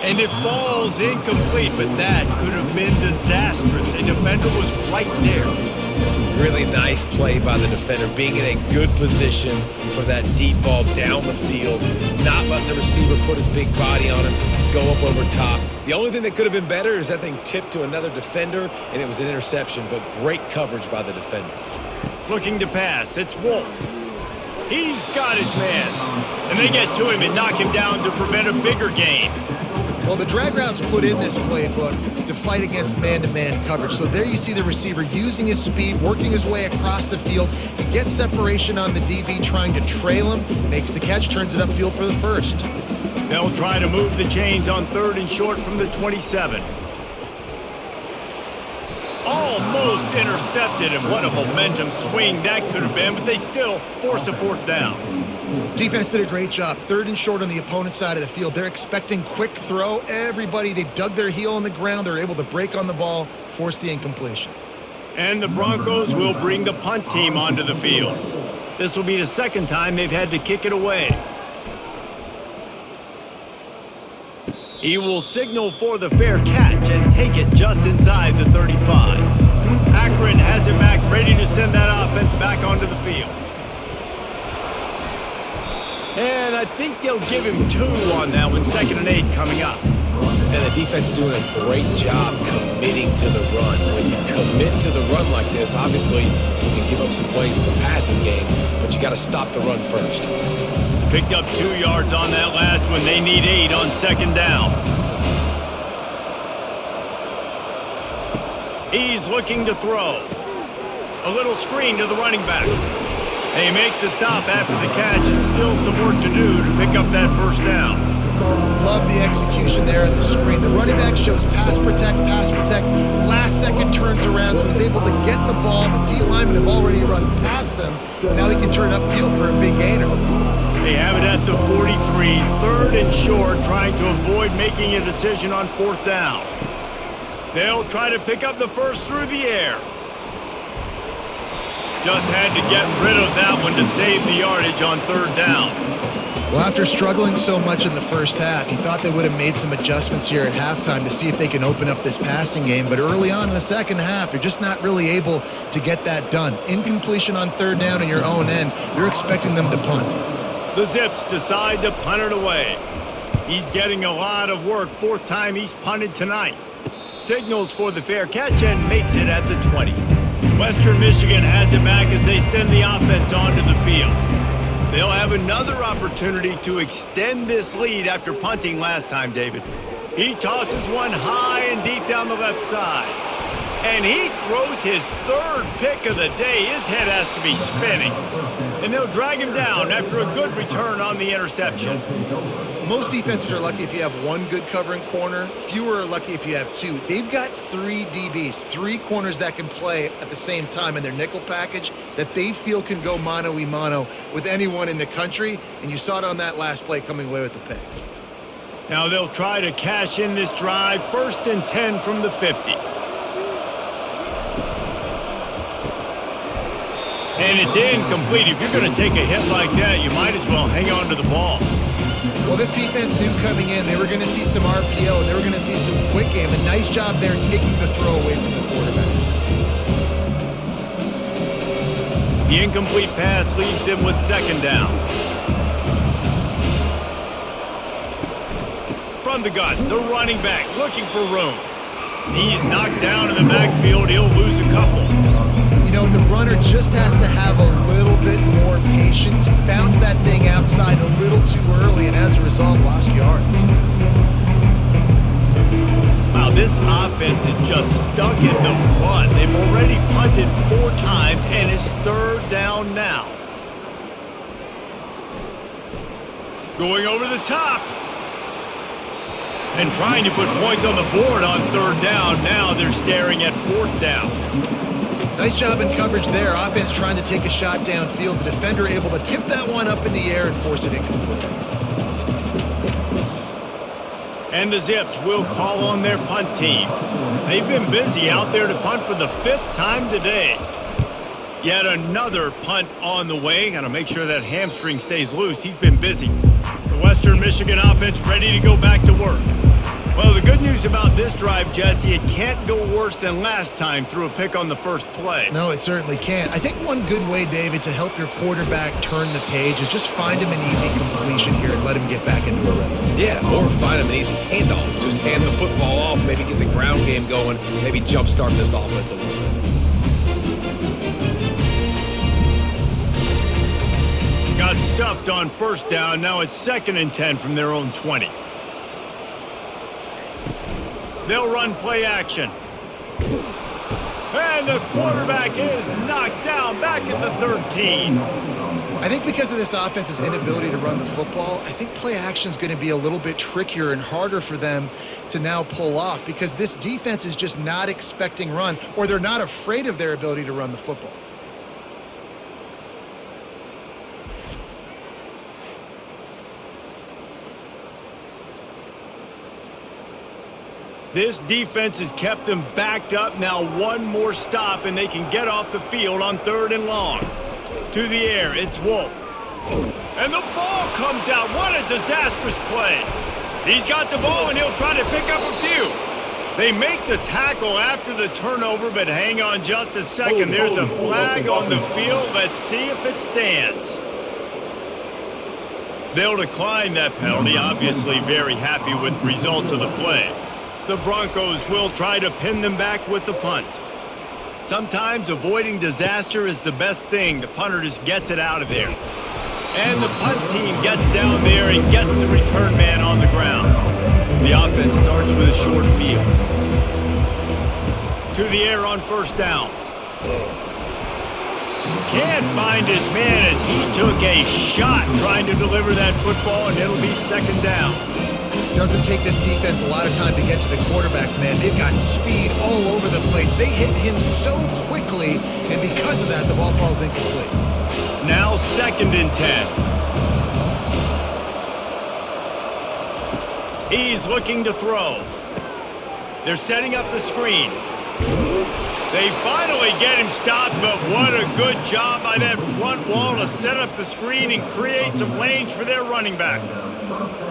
And it falls incomplete, but that could have been disastrous. A defender was right there. Really nice play by the defender, being in a good position for that deep ball down the field, not letting the receiver put his big body on him, go up over top. The only thing that could have been better is that thing tipped to another defender, and it was an interception, but great coverage by the defender. Looking to pass, it's Wolf. He's got his man, and they get to him and knock him down to prevent a bigger gain. Well, the drag routes put in this playbook to fight against man-to-man coverage. So there you see the receiver using his speed, working his way across the field. He gets separation on the DB, trying to trail him, makes the catch, turns it upfield for the first. They'll try to move the chains on 3rd and short from the 27. Almost intercepted, and what a momentum swing that could have been, but they still force a 4th down. Defense did a great job. 3rd and short on the opponent's side of the field. They're expecting quick throw. Everybody, they dug their heel on the ground. They're able to break on the ball, force the incompletion. And the Broncos will bring the punt team onto the field. This will be the second time they've had to kick it away. He will signal for the fair catch and take it just inside the 35. Akron has it back, ready to send that offense back onto the field. And I think they'll give him 2 on that one, 2nd and 8 coming up. And the defense doing a great job committing to the run. When you commit to the run like this, obviously you can give up some plays in the passing game, but you got to stop the run first. Picked up 2 yards on that last one. They need 8 on 2nd down. He's looking to throw. A little screen to the running back. They make the stop after the catch, and still some work to do to pick up that 1st down. Love the execution there in the screen. The running back shows pass protect, last second turns around, so he's able to get the ball. The D linemen have already run past him. Now he can turn upfield for a big gainer. They have it at the 43, 3rd and short, trying to avoid making a decision on 4th down. They'll try to pick up the 1st through the air. Just had to get rid of that one to save the yardage on 3rd down. Well, after struggling so much in the first half, you thought they would have made some adjustments here at halftime to see if they can open up this passing game. But early on in the second half, they're just not really able to get that done. Incompletion on 3rd down in your own end, you're expecting them to punt. The Zips decide to punt it away. He's getting a lot of work. 4th time he's punted tonight. Signals for the fair catch and makes it at the 20. Western Michigan has it back as they send the offense onto the field. They'll have another opportunity to extend this lead after punting last time, David. He tosses one high and deep down the left side. And he throws his 3rd pick of the day. His head has to be spinning. And they'll drag him down after a good return on the interception. Most defenses are lucky if you have 1 good covering corner. Fewer are lucky if you have 2. They've got 3 DBs, 3 corners that can play at the same time in their nickel package that they feel can go mano-a-mano with anyone in the country. And you saw it on that last play coming away with the pick. Now they'll try to cash in this drive. 1st and 10 from the 50. And it's incomplete. If you're going to take a hit like that, you might as well hang on to the ball. Well, this defense knew coming in they were going to see some RPO, and they were going to see some quick game. A nice job there taking the throw away from the quarterback. The incomplete pass leaves him with 2nd down. From the gun, the running back looking for room. He's knocked down in the backfield. He'll lose a couple. You know, the runner just has to have a little bit more patience. Bounce that thing outside a little too early, and as a result, lost yards. Wow, this offense is just stuck in the run. They've already punted 4 times, and it's 3rd down now. Going over the top. And trying to put points on the board on 3rd down. Now they're staring at 4th down. Nice job in coverage there. Offense trying to take a shot downfield. The defender able to tip that one up in the air and force it incomplete. And the Zips will call on their punt team. They've been busy out there to punt for the 5th time today. Yet another punt on the way. Got to make sure that hamstring stays loose. He's been busy. The Western Michigan offense ready to go back to work. Well, the good news about this drive, Jesse, it can't go worse than last time through a pick on the first play. No, it certainly can't. I think one good way, David, to help your quarterback turn the page is just find him an easy completion here and let him get back into a rhythm. Yeah, or find him an easy handoff. Just hand the football off, maybe get the ground game going, maybe jumpstart this offense a little bit. Got stuffed on first down. Now it's 2nd and 10 from their own 20. They'll run play action. And the quarterback is knocked down back at the 13. I think because of this offense's inability to run the football, I think play action is going to be a little bit trickier and harder for them to now pull off because this defense is just not expecting run, or they're not afraid of their ability to run the football. This defense has kept them backed up. Now one more stop and they can get off the field on 3rd and long. To the air, it's Wolf. And the ball comes out. What a disastrous play. He's got the ball and he'll try to pick up a few. They make the tackle after the turnover, but hang on just a second. There's a flag on the field. Let's see if it stands. They'll decline that penalty. Obviously very happy with the results of the play. The Broncos will try to pin them back with the punt. Sometimes avoiding disaster is the best thing. The punter just gets it out of there. And the punt team gets down there and gets the return man on the ground. The offense starts with a short field. To the air on first down. Can't find his man as he took a shot trying to deliver that football, and it'll be 2nd down. Doesn't take this defense a lot of time to get to the quarterback, man. They've got speed all over the place. They hit him so quickly, and because of that, the ball falls incomplete. Now 2nd and 10. He's looking to throw. They're setting up the screen. They finally get him stopped, but what a good job by that front wall to set up the screen and create some lanes for their running back.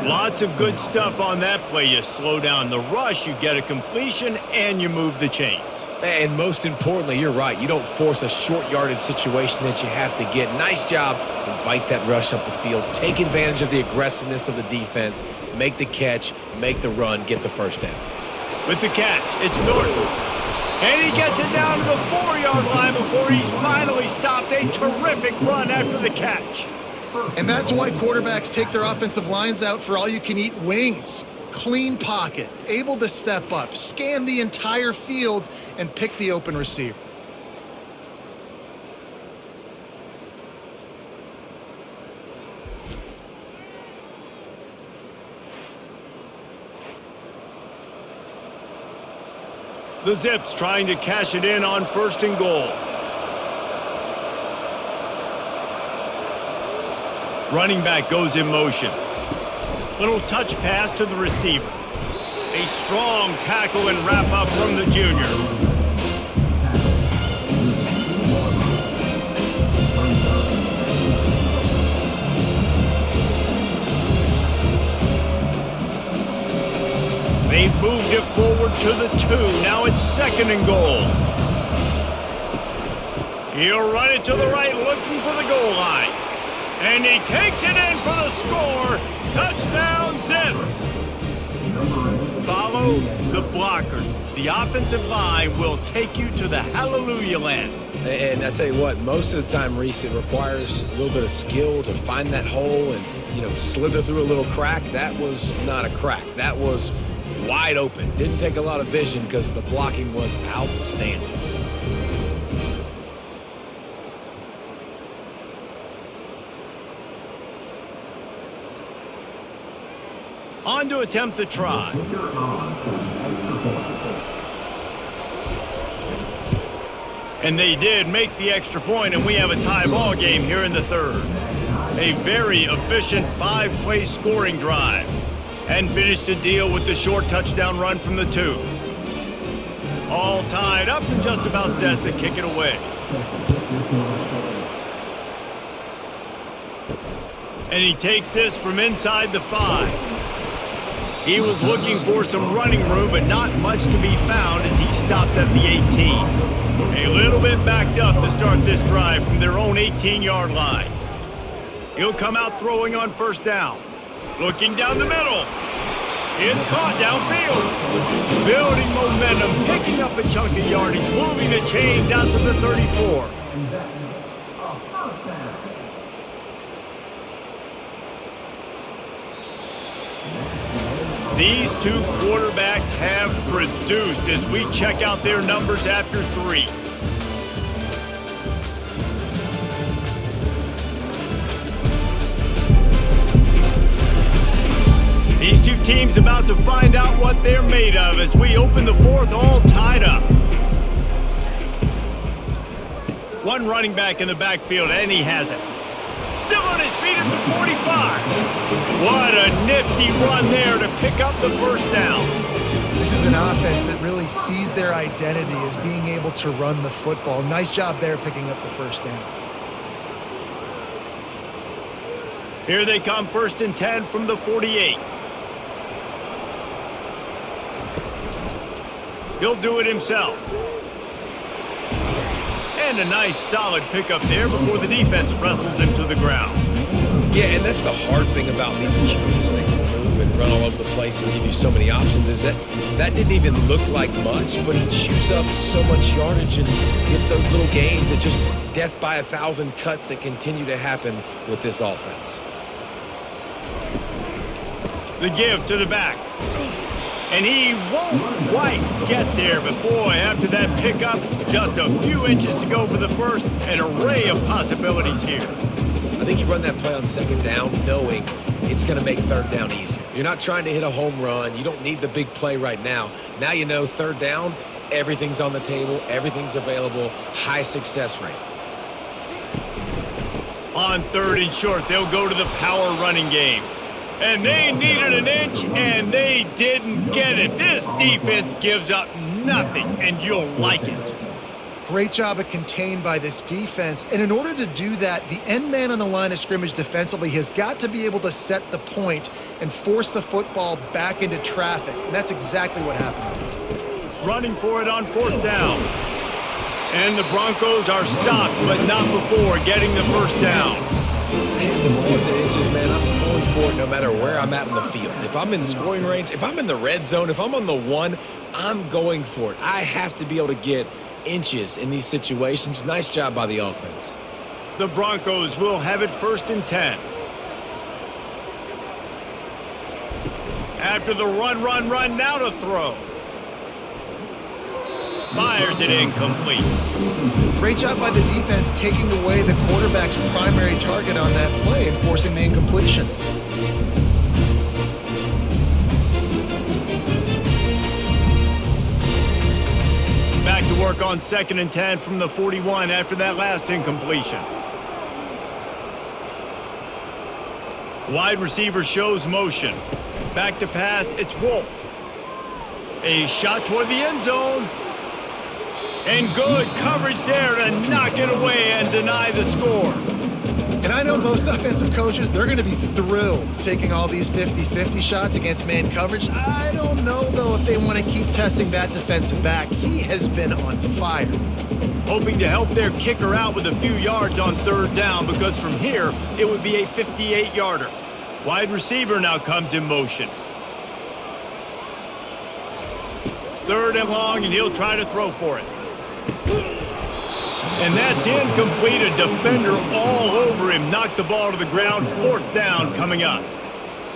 Lots of good stuff on that play. You slow down the rush, you get a completion, and you move the chains. And most importantly, you're right. You don't force a short yardage situation that you have to get. Nice job. Invite that rush up the field. Take advantage of the aggressiveness of the defense. Make the catch, make the run, get the first down. With the catch, it's Norton. And he gets it down to the 4-yard line before he's finally stopped. A terrific run after the catch. And that's why quarterbacks take their offensive lines out for all-you-can-eat wings. Clean pocket, able to step up, scan the entire field, and pick the open receiver. The Zips trying to cash it in on 1st and goal. Running back goes in motion. Little touch pass to the receiver. A strong tackle and wrap up from the junior. They've moved it forward to the 2. Now it's 2nd and goal. He'll run it to the right, looking for the goal line. And he takes it in for the score. Touchdown, Zips. Follow the blockers. The offensive line will take you to the hallelujah land. And I tell you what, most of the time, Reese, it requires a little bit of skill to find that hole and, slither through a little crack. That was not a crack. That was wide open. Didn't take a lot of vision because the blocking was outstanding. On to attempt the try. And they did make the extra point, and we have a tie ball game here in the 3rd. A very efficient 5-play scoring drive. and finished the deal with the short touchdown run from the 2. All tied up and just about set to kick it away. And he takes this from inside the 5. He was looking for some running room, but not much to be found as he stopped at the 18. A little bit backed up to start this drive from their own 18-yard line. He'll come out throwing on first down. Looking down the middle. It's caught downfield. Building momentum, picking up a chunk of yardage, moving the chains out to the 34. These two quarterbacks have produced as we check out their numbers after 3. These two teams about to find out what they're made of as we open the 4th all tied up. One running back in the backfield, and he has it. Still on his feet at the 45. What a nifty run there to pick up the first down. This is an offense that really sees their identity as being able to run the football. Nice job there picking up the first down. Here they come, 1st and 10 from the 48. He'll do it himself. And a nice solid pickup there before the defense wrestles him to the ground. Yeah, and that's the hard thing about these QBs. They can move and run all over the place and give you so many options, is that didn't even look like much, but he chews up so much yardage and gets those little gains that just death by 1,000 cuts that continue to happen with this offense. The give to the back. And he won't quite get there, but boy, after that pickup, just a few inches to go for the first, an array of possibilities here. I think you run that play on 2nd down knowing it's going to make 3rd down easier. You're not trying to hit a home run. You don't need the big play right now. Now you know 3rd down, everything's on the table, everything's available, high success rate. On 3rd and short, they'll go to the power running game. And they needed an inch, and they didn't get it. This defense gives up nothing, and you'll like it. Great job of contained by this defense. And in order to do that, the end man on the line of scrimmage defensively has got to be able to set the point and force the football back into traffic. And that's exactly what happened. Running for it on 4th down. And the Broncos are stopped, but not before getting the first down. Man, the 4th inches, man, I'm going for it no matter where I'm at in the field. If I'm in scoring range, if I'm in the red zone, if I'm on the 1, I'm going for it. I have to be able to get inches in these situations. Nice job by the offense. The Broncos will have it 1st and 10. After the run, now to throw. Fires it incomplete. Great job by the defense taking away the quarterback's primary target on that play and forcing the incompletion. Back to work on 2nd and 10 from the 41 after that last incompletion. Wide receiver shows motion. Back to pass, it's Wolf. A shot toward the end zone. And good coverage there to knock it away and deny the score. And I know most offensive coaches, they're going to be thrilled taking all these 50-50 shots against man coverage. I don't know, though, if they want to keep testing that defensive back. He has been on fire. Hoping to help their kicker out with a few yards on 3rd down, because from here, it would be a 58-yarder. Wide receiver now comes in motion. 3rd and long, and he'll try to throw for it. And that's incomplete. A defender all over him. Knocked the ball to the ground. 4th down coming up.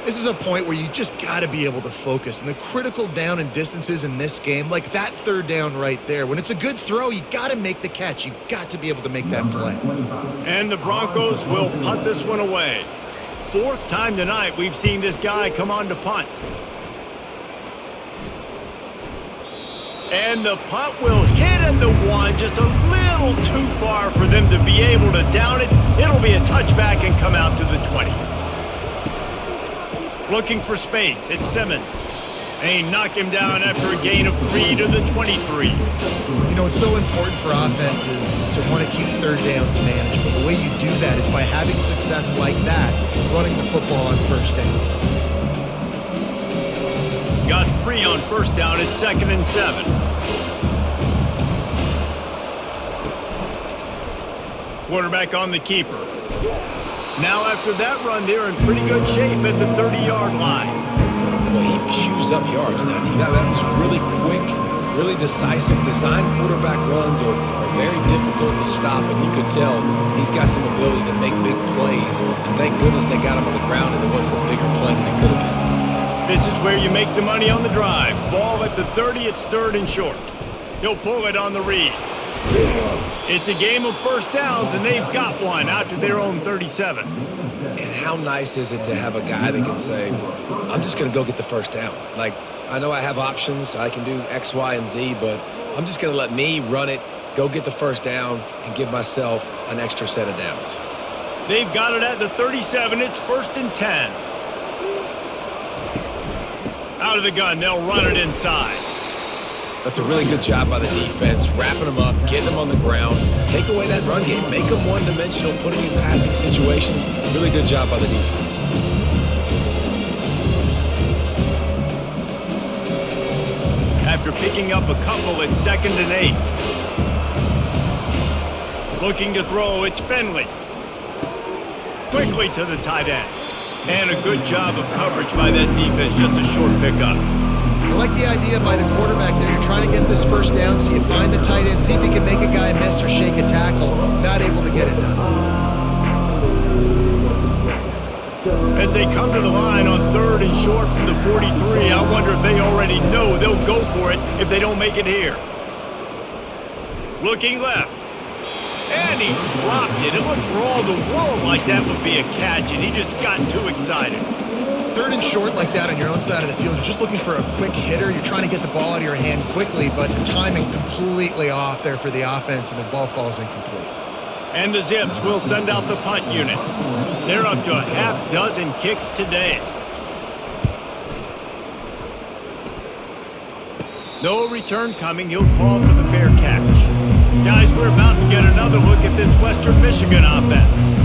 This is a point where you just got to be able to focus. And the critical down and distances in this game, like that 3rd down right there, when it's a good throw, you got to make the catch. You got to be able to make that play. And the Broncos will punt this one away. 4th time tonight we've seen this guy come on to punt. And the punt will hit at the 1, just a little too far for them to be able to down it. It'll be a touchback and come out to the 20. Looking for space, it's Simmons. And he knocked him down after a gain of 3 to the 23. You know, it's so important for offenses to want to keep third downs manageable. The way you do that is by having success like that, running the football on first down. Got 3 on first down at 2nd and 7. Quarterback on the keeper. Now after that run, they're in pretty good shape at the 30-yard line. Well, he chews up yards now. That was really quick, really decisive. Design quarterback runs are very difficult to stop, and you could tell he's got some ability to make big plays. And thank goodness they got him on the ground and there wasn't a bigger play than it could have been. This is where you make the money on the drive. Ball at the 30, it's 3rd and short. He'll pull it on the read. It's a game of first downs, and they've got one out to their own 37. And how nice is it to have a guy that can say, I'm just going to go get the first down. Like, I know I have options. I can do X, Y, and Z, but I'm just going to let me run it, go get the first down, and give myself an extra set of downs. They've got it at the 37. It's 1st and 10. Out of the gun, they'll run it inside. That's a really good job by the defense, wrapping them up, getting them on the ground, take away that run game, make them one-dimensional, putting in passing situations. Really good job by the defense. After picking up a couple at 2nd and 8. Looking to throw, it's Finley. Quickly to the tight end. And a good job of coverage by that defense, just a short pickup. I like the idea by the quarterback there. You're trying to get this first down, so you find the tight end, see if he can make a guy miss or shake a tackle. Not able to get it done. As they come to the line on 3rd and short from the 43, I wonder if they already know they'll go for it if they don't make it here. Looking left. And he dropped it. It looked for all the world like that would be a catch, and he just got too excited. 3rd and short like that on your own side of the field, you're just looking for a quick hitter. You're trying to get the ball out of your hand quickly, but the timing completely off there for the offense, and the ball falls incomplete. And the Zips will send out the punt unit. They're up to a half dozen kicks today. No return coming. He'll call for the fair catch. Guys, we're about to get another look at this Western Michigan offense.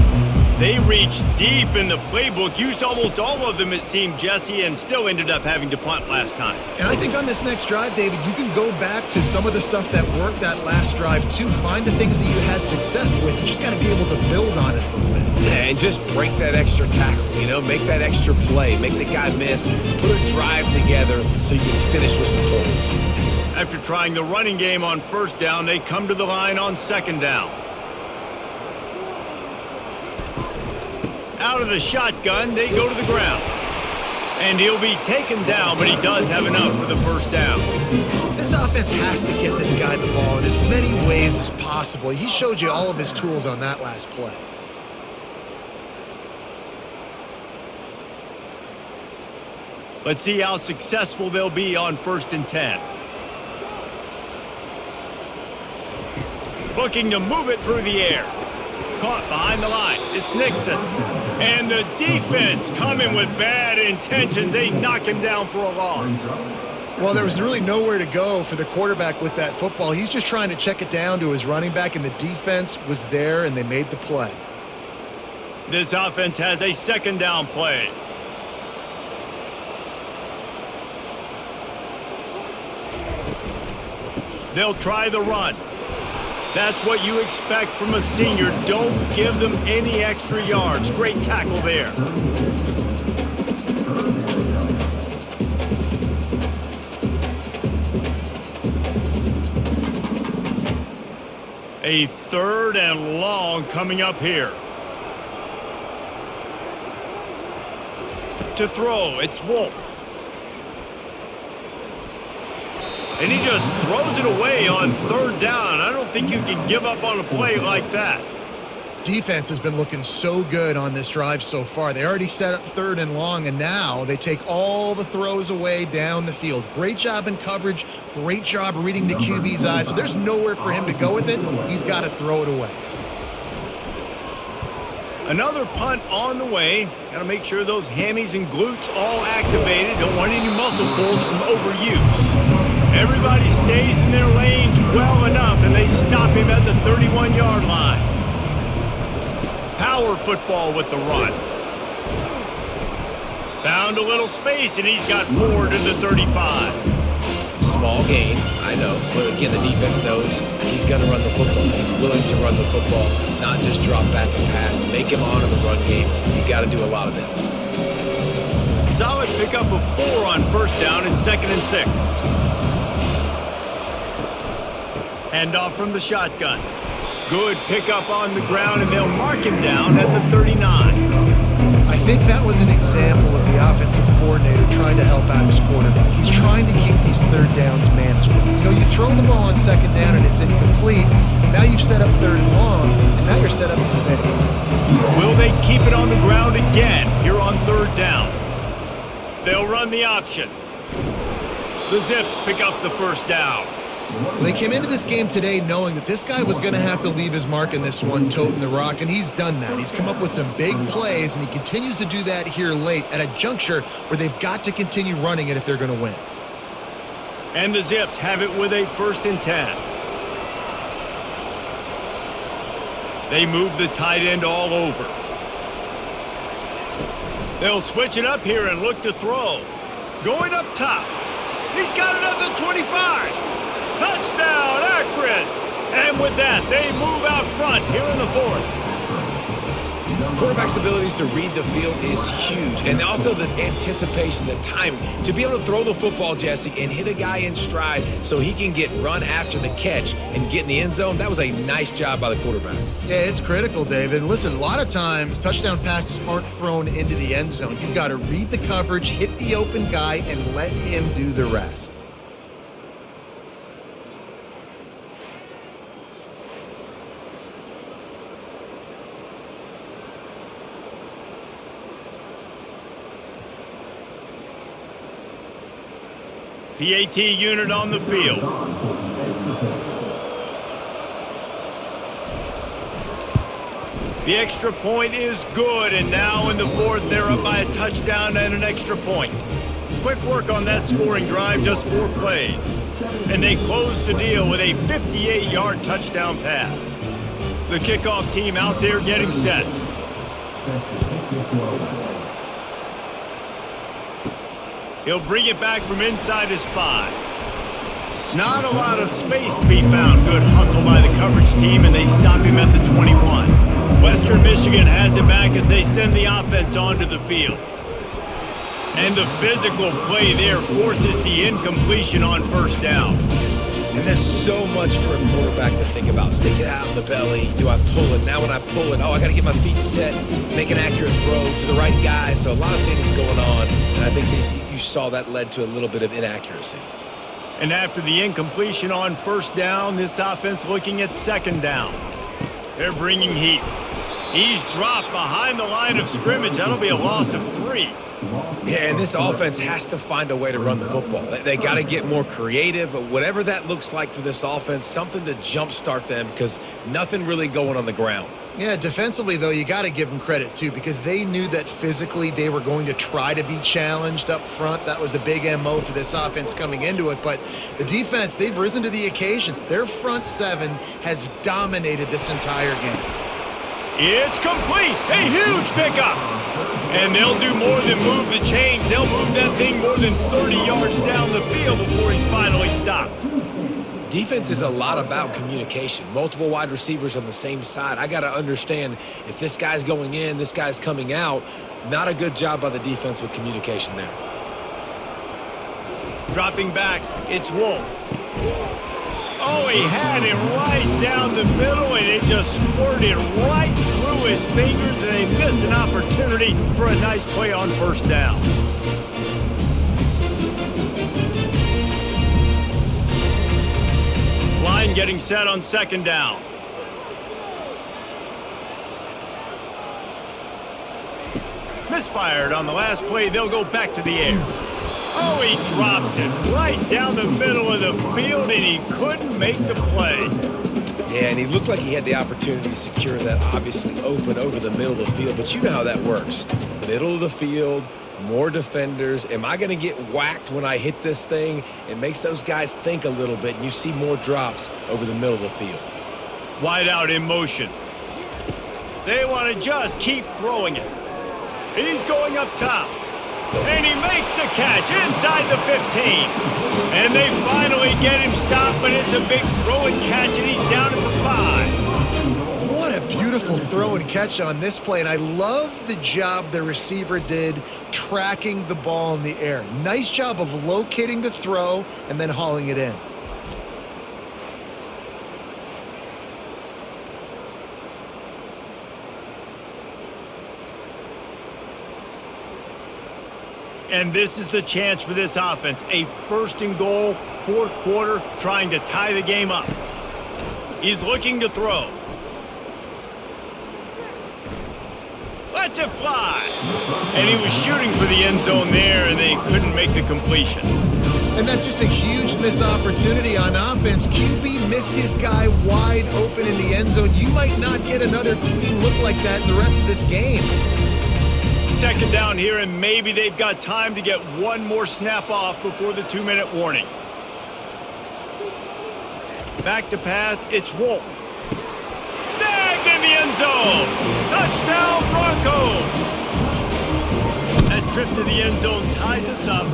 They reached deep in the playbook, used almost all of them, it seemed, Jesse, and still ended up having to punt last time. And I think on this next drive, David, you can go back to some of the stuff that worked that last drive, too. Find the things that you had success with. You just got to be able to build on it a little bit. Yeah, and just break that extra tackle, make that extra play, make the guy miss, put a drive together so you can finish with some points. After trying the running game on first down, they come to the line on 2nd down. Out of the shotgun, they go to the ground. And he'll be taken down, but he does have enough for the first down. This offense has to get this guy the ball in as many ways as possible. He showed you all of his tools on that last play. Let's see how successful they'll be on 1st and 10. Looking to move it through the air. Caught behind the line. It's Nixon. And the defense coming with bad intentions. They knock him down for a loss. Well, there was really nowhere to go for the quarterback with that football. He's just trying to check it down to his running back, and the defense was there, and they made the play. This offense has a 2nd down play. They'll try the run. That's what you expect from a senior. Don't give them any extra yards. Great tackle there. A 3rd and long coming up here. To throw, it's Wolf. And he just throws it away on 3rd down. I don't think you can give up on a play like that. Defense has been looking so good on this drive so far. They already set up 3rd and long, and now they take all the throws away down the field. Great job in coverage. Great job reading the QB's eyes. So there's nowhere for him to go with it. He's got to throw it away. Another punt on the way. Got to make sure those hammies and glutes all activated. Don't want any muscle pulls from overuse. Everybody stays in their lanes well enough, and they stop him at the 31-yard line. Power football with the run. Found a little space, and he's got 4 to the 35. Small gain, I know. But again, the defense knows he's going to run the football. He's willing to run the football, not just drop back and pass. Make him honor the run game. You got to do a lot of this. Solid pickup of 4 on first down and 2nd and 6. Handoff from the shotgun. Good pickup on the ground, and they'll mark him down at the 39. I think that was an example of the offensive coordinator trying to help out his quarterback. He's trying to keep these third downs manageable. You know, you throw the ball on 2nd down and it's incomplete. Now you've set up 3rd and long, and now you're set up to fail. Will they keep it on the ground again here on 3rd down? They'll run the option. The Zips pick up the first down. They came into this game today knowing that this guy was going to have to leave his mark in this one, toting the rock, and he's done that. He's come up with some big plays, and he continues to do that here late at a juncture where they've got to continue running it if they're going to win. And the Zips have it with a 1st and 10. They move the tight end all over. They'll switch it up here and look to throw. Going up top. He's got it at the 25. Touchdown, Akron! And with that, they move out front here in the 4th. Quarterback's abilities to read the field is huge, and also the anticipation, the timing. To be able to throw the football, Jesse, and hit a guy in stride so he can get run after the catch and get in the end zone, that was a nice job by the quarterback. Yeah, it's critical, David. And listen, a lot of times touchdown passes aren't thrown into the end zone. You've got to read the coverage, hit the open guy, and let him do the rest. PAT unit on the field. The extra point is good, and now in the 4th, they're up by a touchdown and an extra point. Quick work on that scoring drive, just 4 plays. And they close the deal with a 58-yard touchdown pass. The kickoff team out there getting set. He'll bring it back from inside his 5. Not a lot of space to be found. Good hustle by the coverage team, and they stop him at the 21. Western Michigan has it back as they send the offense onto the field. And the physical play there forces the incompletion on 1st down. And there's so much for a quarterback to think about. Stick it out in the belly. Do I pull it? Now when I pull it, I got to get my feet set, make an accurate throw to the right guy. So a lot of things going on, and I think that you saw that led to a little bit of inaccuracy. And after the incompletion on 1st down, this offense looking at 2nd down. They're bringing heat. He's dropped behind the line of scrimmage. That'll be a loss of 3. Yeah, and this offense has to find a way to run the football. They got to get more creative, but whatever that looks like for this offense, something to jumpstart them because nothing really going on the ground. Yeah, defensively, though, you got to give them credit, too, because they knew that physically they were going to try to be challenged up front. That was a big MO for this offense coming into it. But the defense, they've risen to the occasion. Their front 7 has dominated this entire game. It's complete. A huge pickup. And they'll do more than move the chains. They'll move that thing more than 30 yards down the field before he's finally stopped. Defense is a lot about communication. Multiple wide receivers on the same side. I got to understand if this guy's going in, this guy's coming out. Not a good job by the defense with communication there. Dropping back, it's Wolf. Oh, he had it right down the middle, and it just squirted right through his fingers, and they missed an opportunity for a nice play on 1st down. Line getting set on 2nd down. Misfired on the last play. They'll go back to the air. Oh, he drops it right down the middle of the field, and he couldn't make the play. Yeah, and he looked like he had the opportunity to secure that obviously open over the middle of the field, but you know how that works. Middle of the field, more defenders. Am I going to get whacked when I hit this thing? It makes those guys think a little bit, and you see more drops over the middle of the field. Wide out in motion. They want to just keep throwing it. He's going up top. And he makes the catch inside the 15. And they finally get him stopped, but it's a big throw and catch, and he's down for 5. What a beautiful throw and catch on this play, and I love the job the receiver did tracking the ball in the air. Nice job of locating the throw and then hauling it in. And this is the chance for this offense. A 1st and goal, 4th quarter, trying to tie the game up. He's looking to throw. Lets it fly. And he was shooting for the end zone there, and they couldn't make the completion. And that's just a huge missed opportunity on offense. QB missed his guy wide open in the end zone. You might not get another clean look like that in the rest of this game. 2nd down here, and maybe they've got time to get one more snap off before the 2-minute warning. Back to pass, it's Wolf. Snagged in the end zone! Touchdown Broncos! That trip to the end zone ties us up,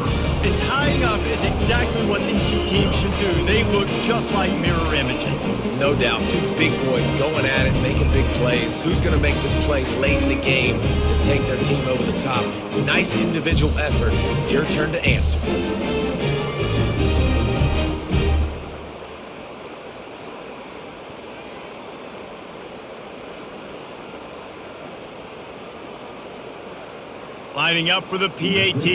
and tying up is exactly what these two teams should do. They look just like mirror images. No doubt, two big boys going at it, making big plays. Who's going to make this play late in the game to take their team over the top? Nice individual effort. Your turn to answer. Lining up for the PAT.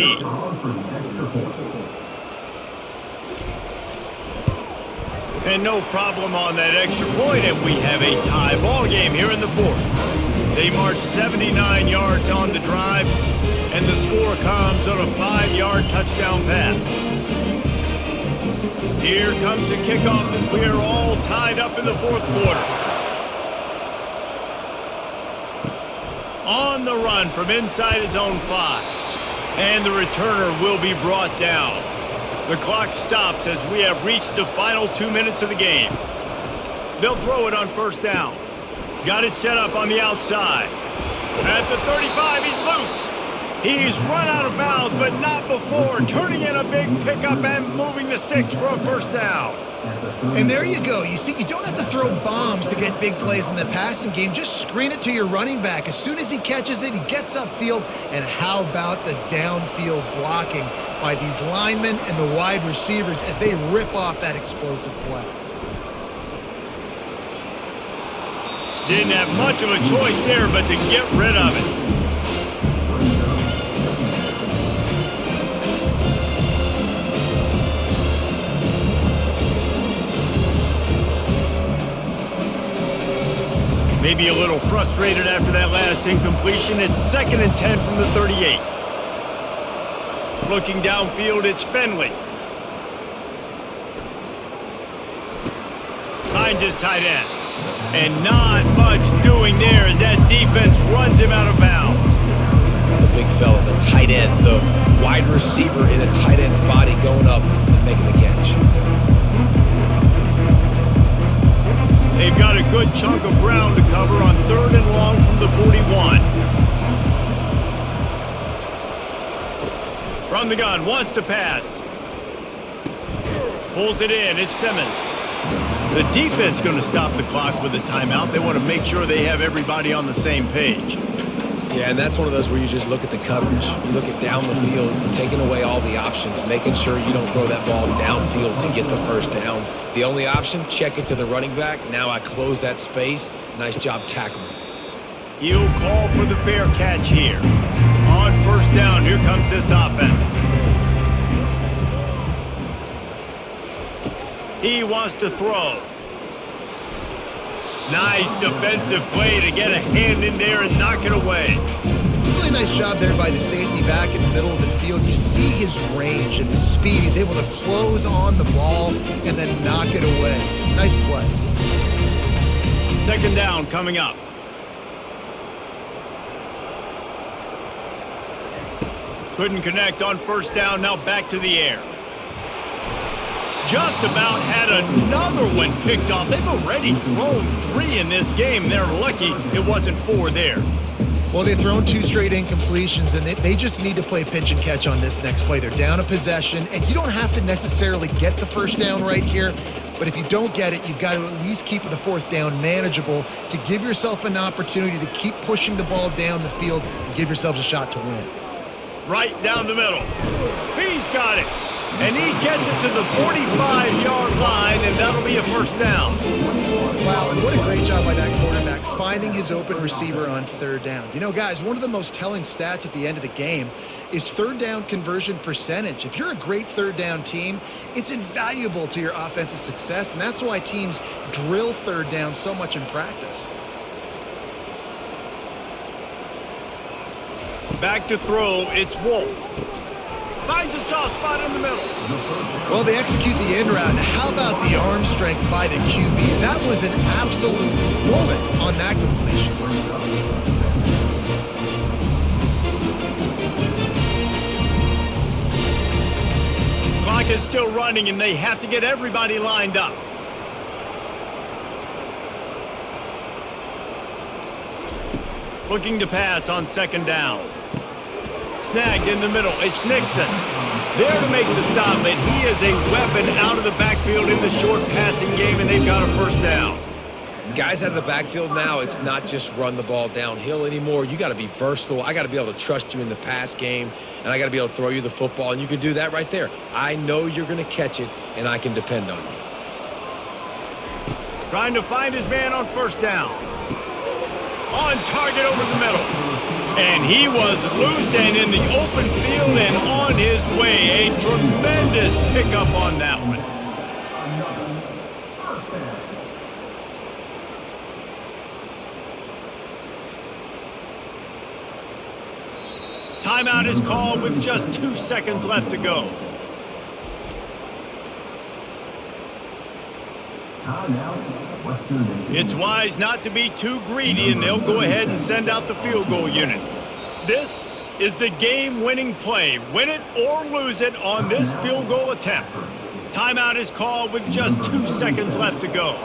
And no problem on that extra point, and we have a tie ball game here in the 4th. They march 79 yards on the drive, and the score comes on a 5-yard touchdown pass. Here comes the kickoff as we are all tied up in the 4th quarter. On the run from inside his own 5. And the returner will be brought down. The clock stops as we have reached the final 2 minutes of the game. They'll throw it on 1st down. Got it set up on the outside. At the 35, he's loose. He's run out of bounds, but not before turning in a big pickup and moving the sticks for a 1st down. And there you go. You see, you don't have to throw bombs to get big plays in the passing game. Just screen it to your running back. As soon as he catches it, he gets upfield. And how about the downfield blocking by these linemen and the wide receivers as they rip off that explosive play? Didn't have much of a choice there but to get rid of it. Maybe a little frustrated after that last incompletion. It's 2nd and 10 from the 38. Looking downfield, it's Finley. Finds his tight end. And not much doing there as that defense runs him out of bounds. The big fella, the tight end, the wide receiver in a tight end's body going up and making the catch. They've got a good chunk of ground to cover on 3rd and long from the 41. From the gun, wants to pass. Pulls it in, it's Simmons. The defense going to stop the clock with a timeout. They want to make sure they have everybody on the same page. Yeah, and that's one of those where you just look at the coverage. You look at down the field, taking away all the options, making sure you don't throw that ball downfield to get the 1st down. The only option, check it to the running back. Now I close that space. Nice job tackling. He'll call for the fair catch here. On 1st down, here comes this offense. He wants to throw. Nice defensive play to get a hand in there and knock it away. Really nice job there by the safety back in the middle of the field. You see his range and the speed. He's able to close on the ball and then knock it away. Nice play. Second down coming up. Couldn't connect on first down, now back to the air. Just about had another one picked off. They've already thrown 3 in this game. They're lucky it wasn't 4 there. Well, they've thrown 2 straight incompletions, and they just need to play pitch and catch on this next play. They're down a possession, and you don't have to necessarily get the first down right here, but if you don't get it, you've got to at least keep the fourth down manageable to give yourself an opportunity to keep pushing the ball down the field and give yourselves a shot to win. Right down the middle. He's got it. And he gets it to the 45-yard line, and that'll be a first down. Wow, and what a great job by that quarterback finding his open receiver on third down. You know, guys, one of the most telling stats at the end of the game is third down conversion percentage. If you're a great third down team, it's invaluable to your offensive success, and that's why teams drill third down so much in practice. Back to throw, it's Wolf. Finds a soft spot in the middle. Well, they execute the in route. How about the arm strength by the QB? That was an absolute bullet on that completion. Clock is still running, and they have to get everybody lined up. Looking to pass on second down. Snagged in the middle. It's Nixon. There to make the stop, but he is a weapon out of the backfield in the short passing game, and they've got a first down. Guys out of the backfield now, it's not just run the ball downhill anymore. You got to be versatile. I got to be able to trust you in the pass game, and I got to be able to throw you the football, and you can do that right there. I know you're going to catch it, and I can depend on you. Trying to find his man on first down. On target over the middle. And he was loose and in the open field and on his way. A tremendous pickup on that one. Timeout is called with just 2 seconds left to go. It's wise not to be too greedy, and they'll go ahead and send out the field goal unit. This is the game-winning play. Win it or lose it on this field goal attempt. Timeout is called with just 2 seconds left to go.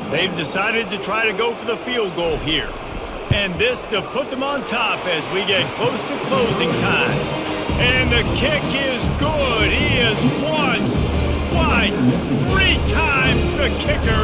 They've decided to try to go for the field goal here. And this to put them on top as we get close to closing time. And the kick is good. He is once, twice, 3 times the kicker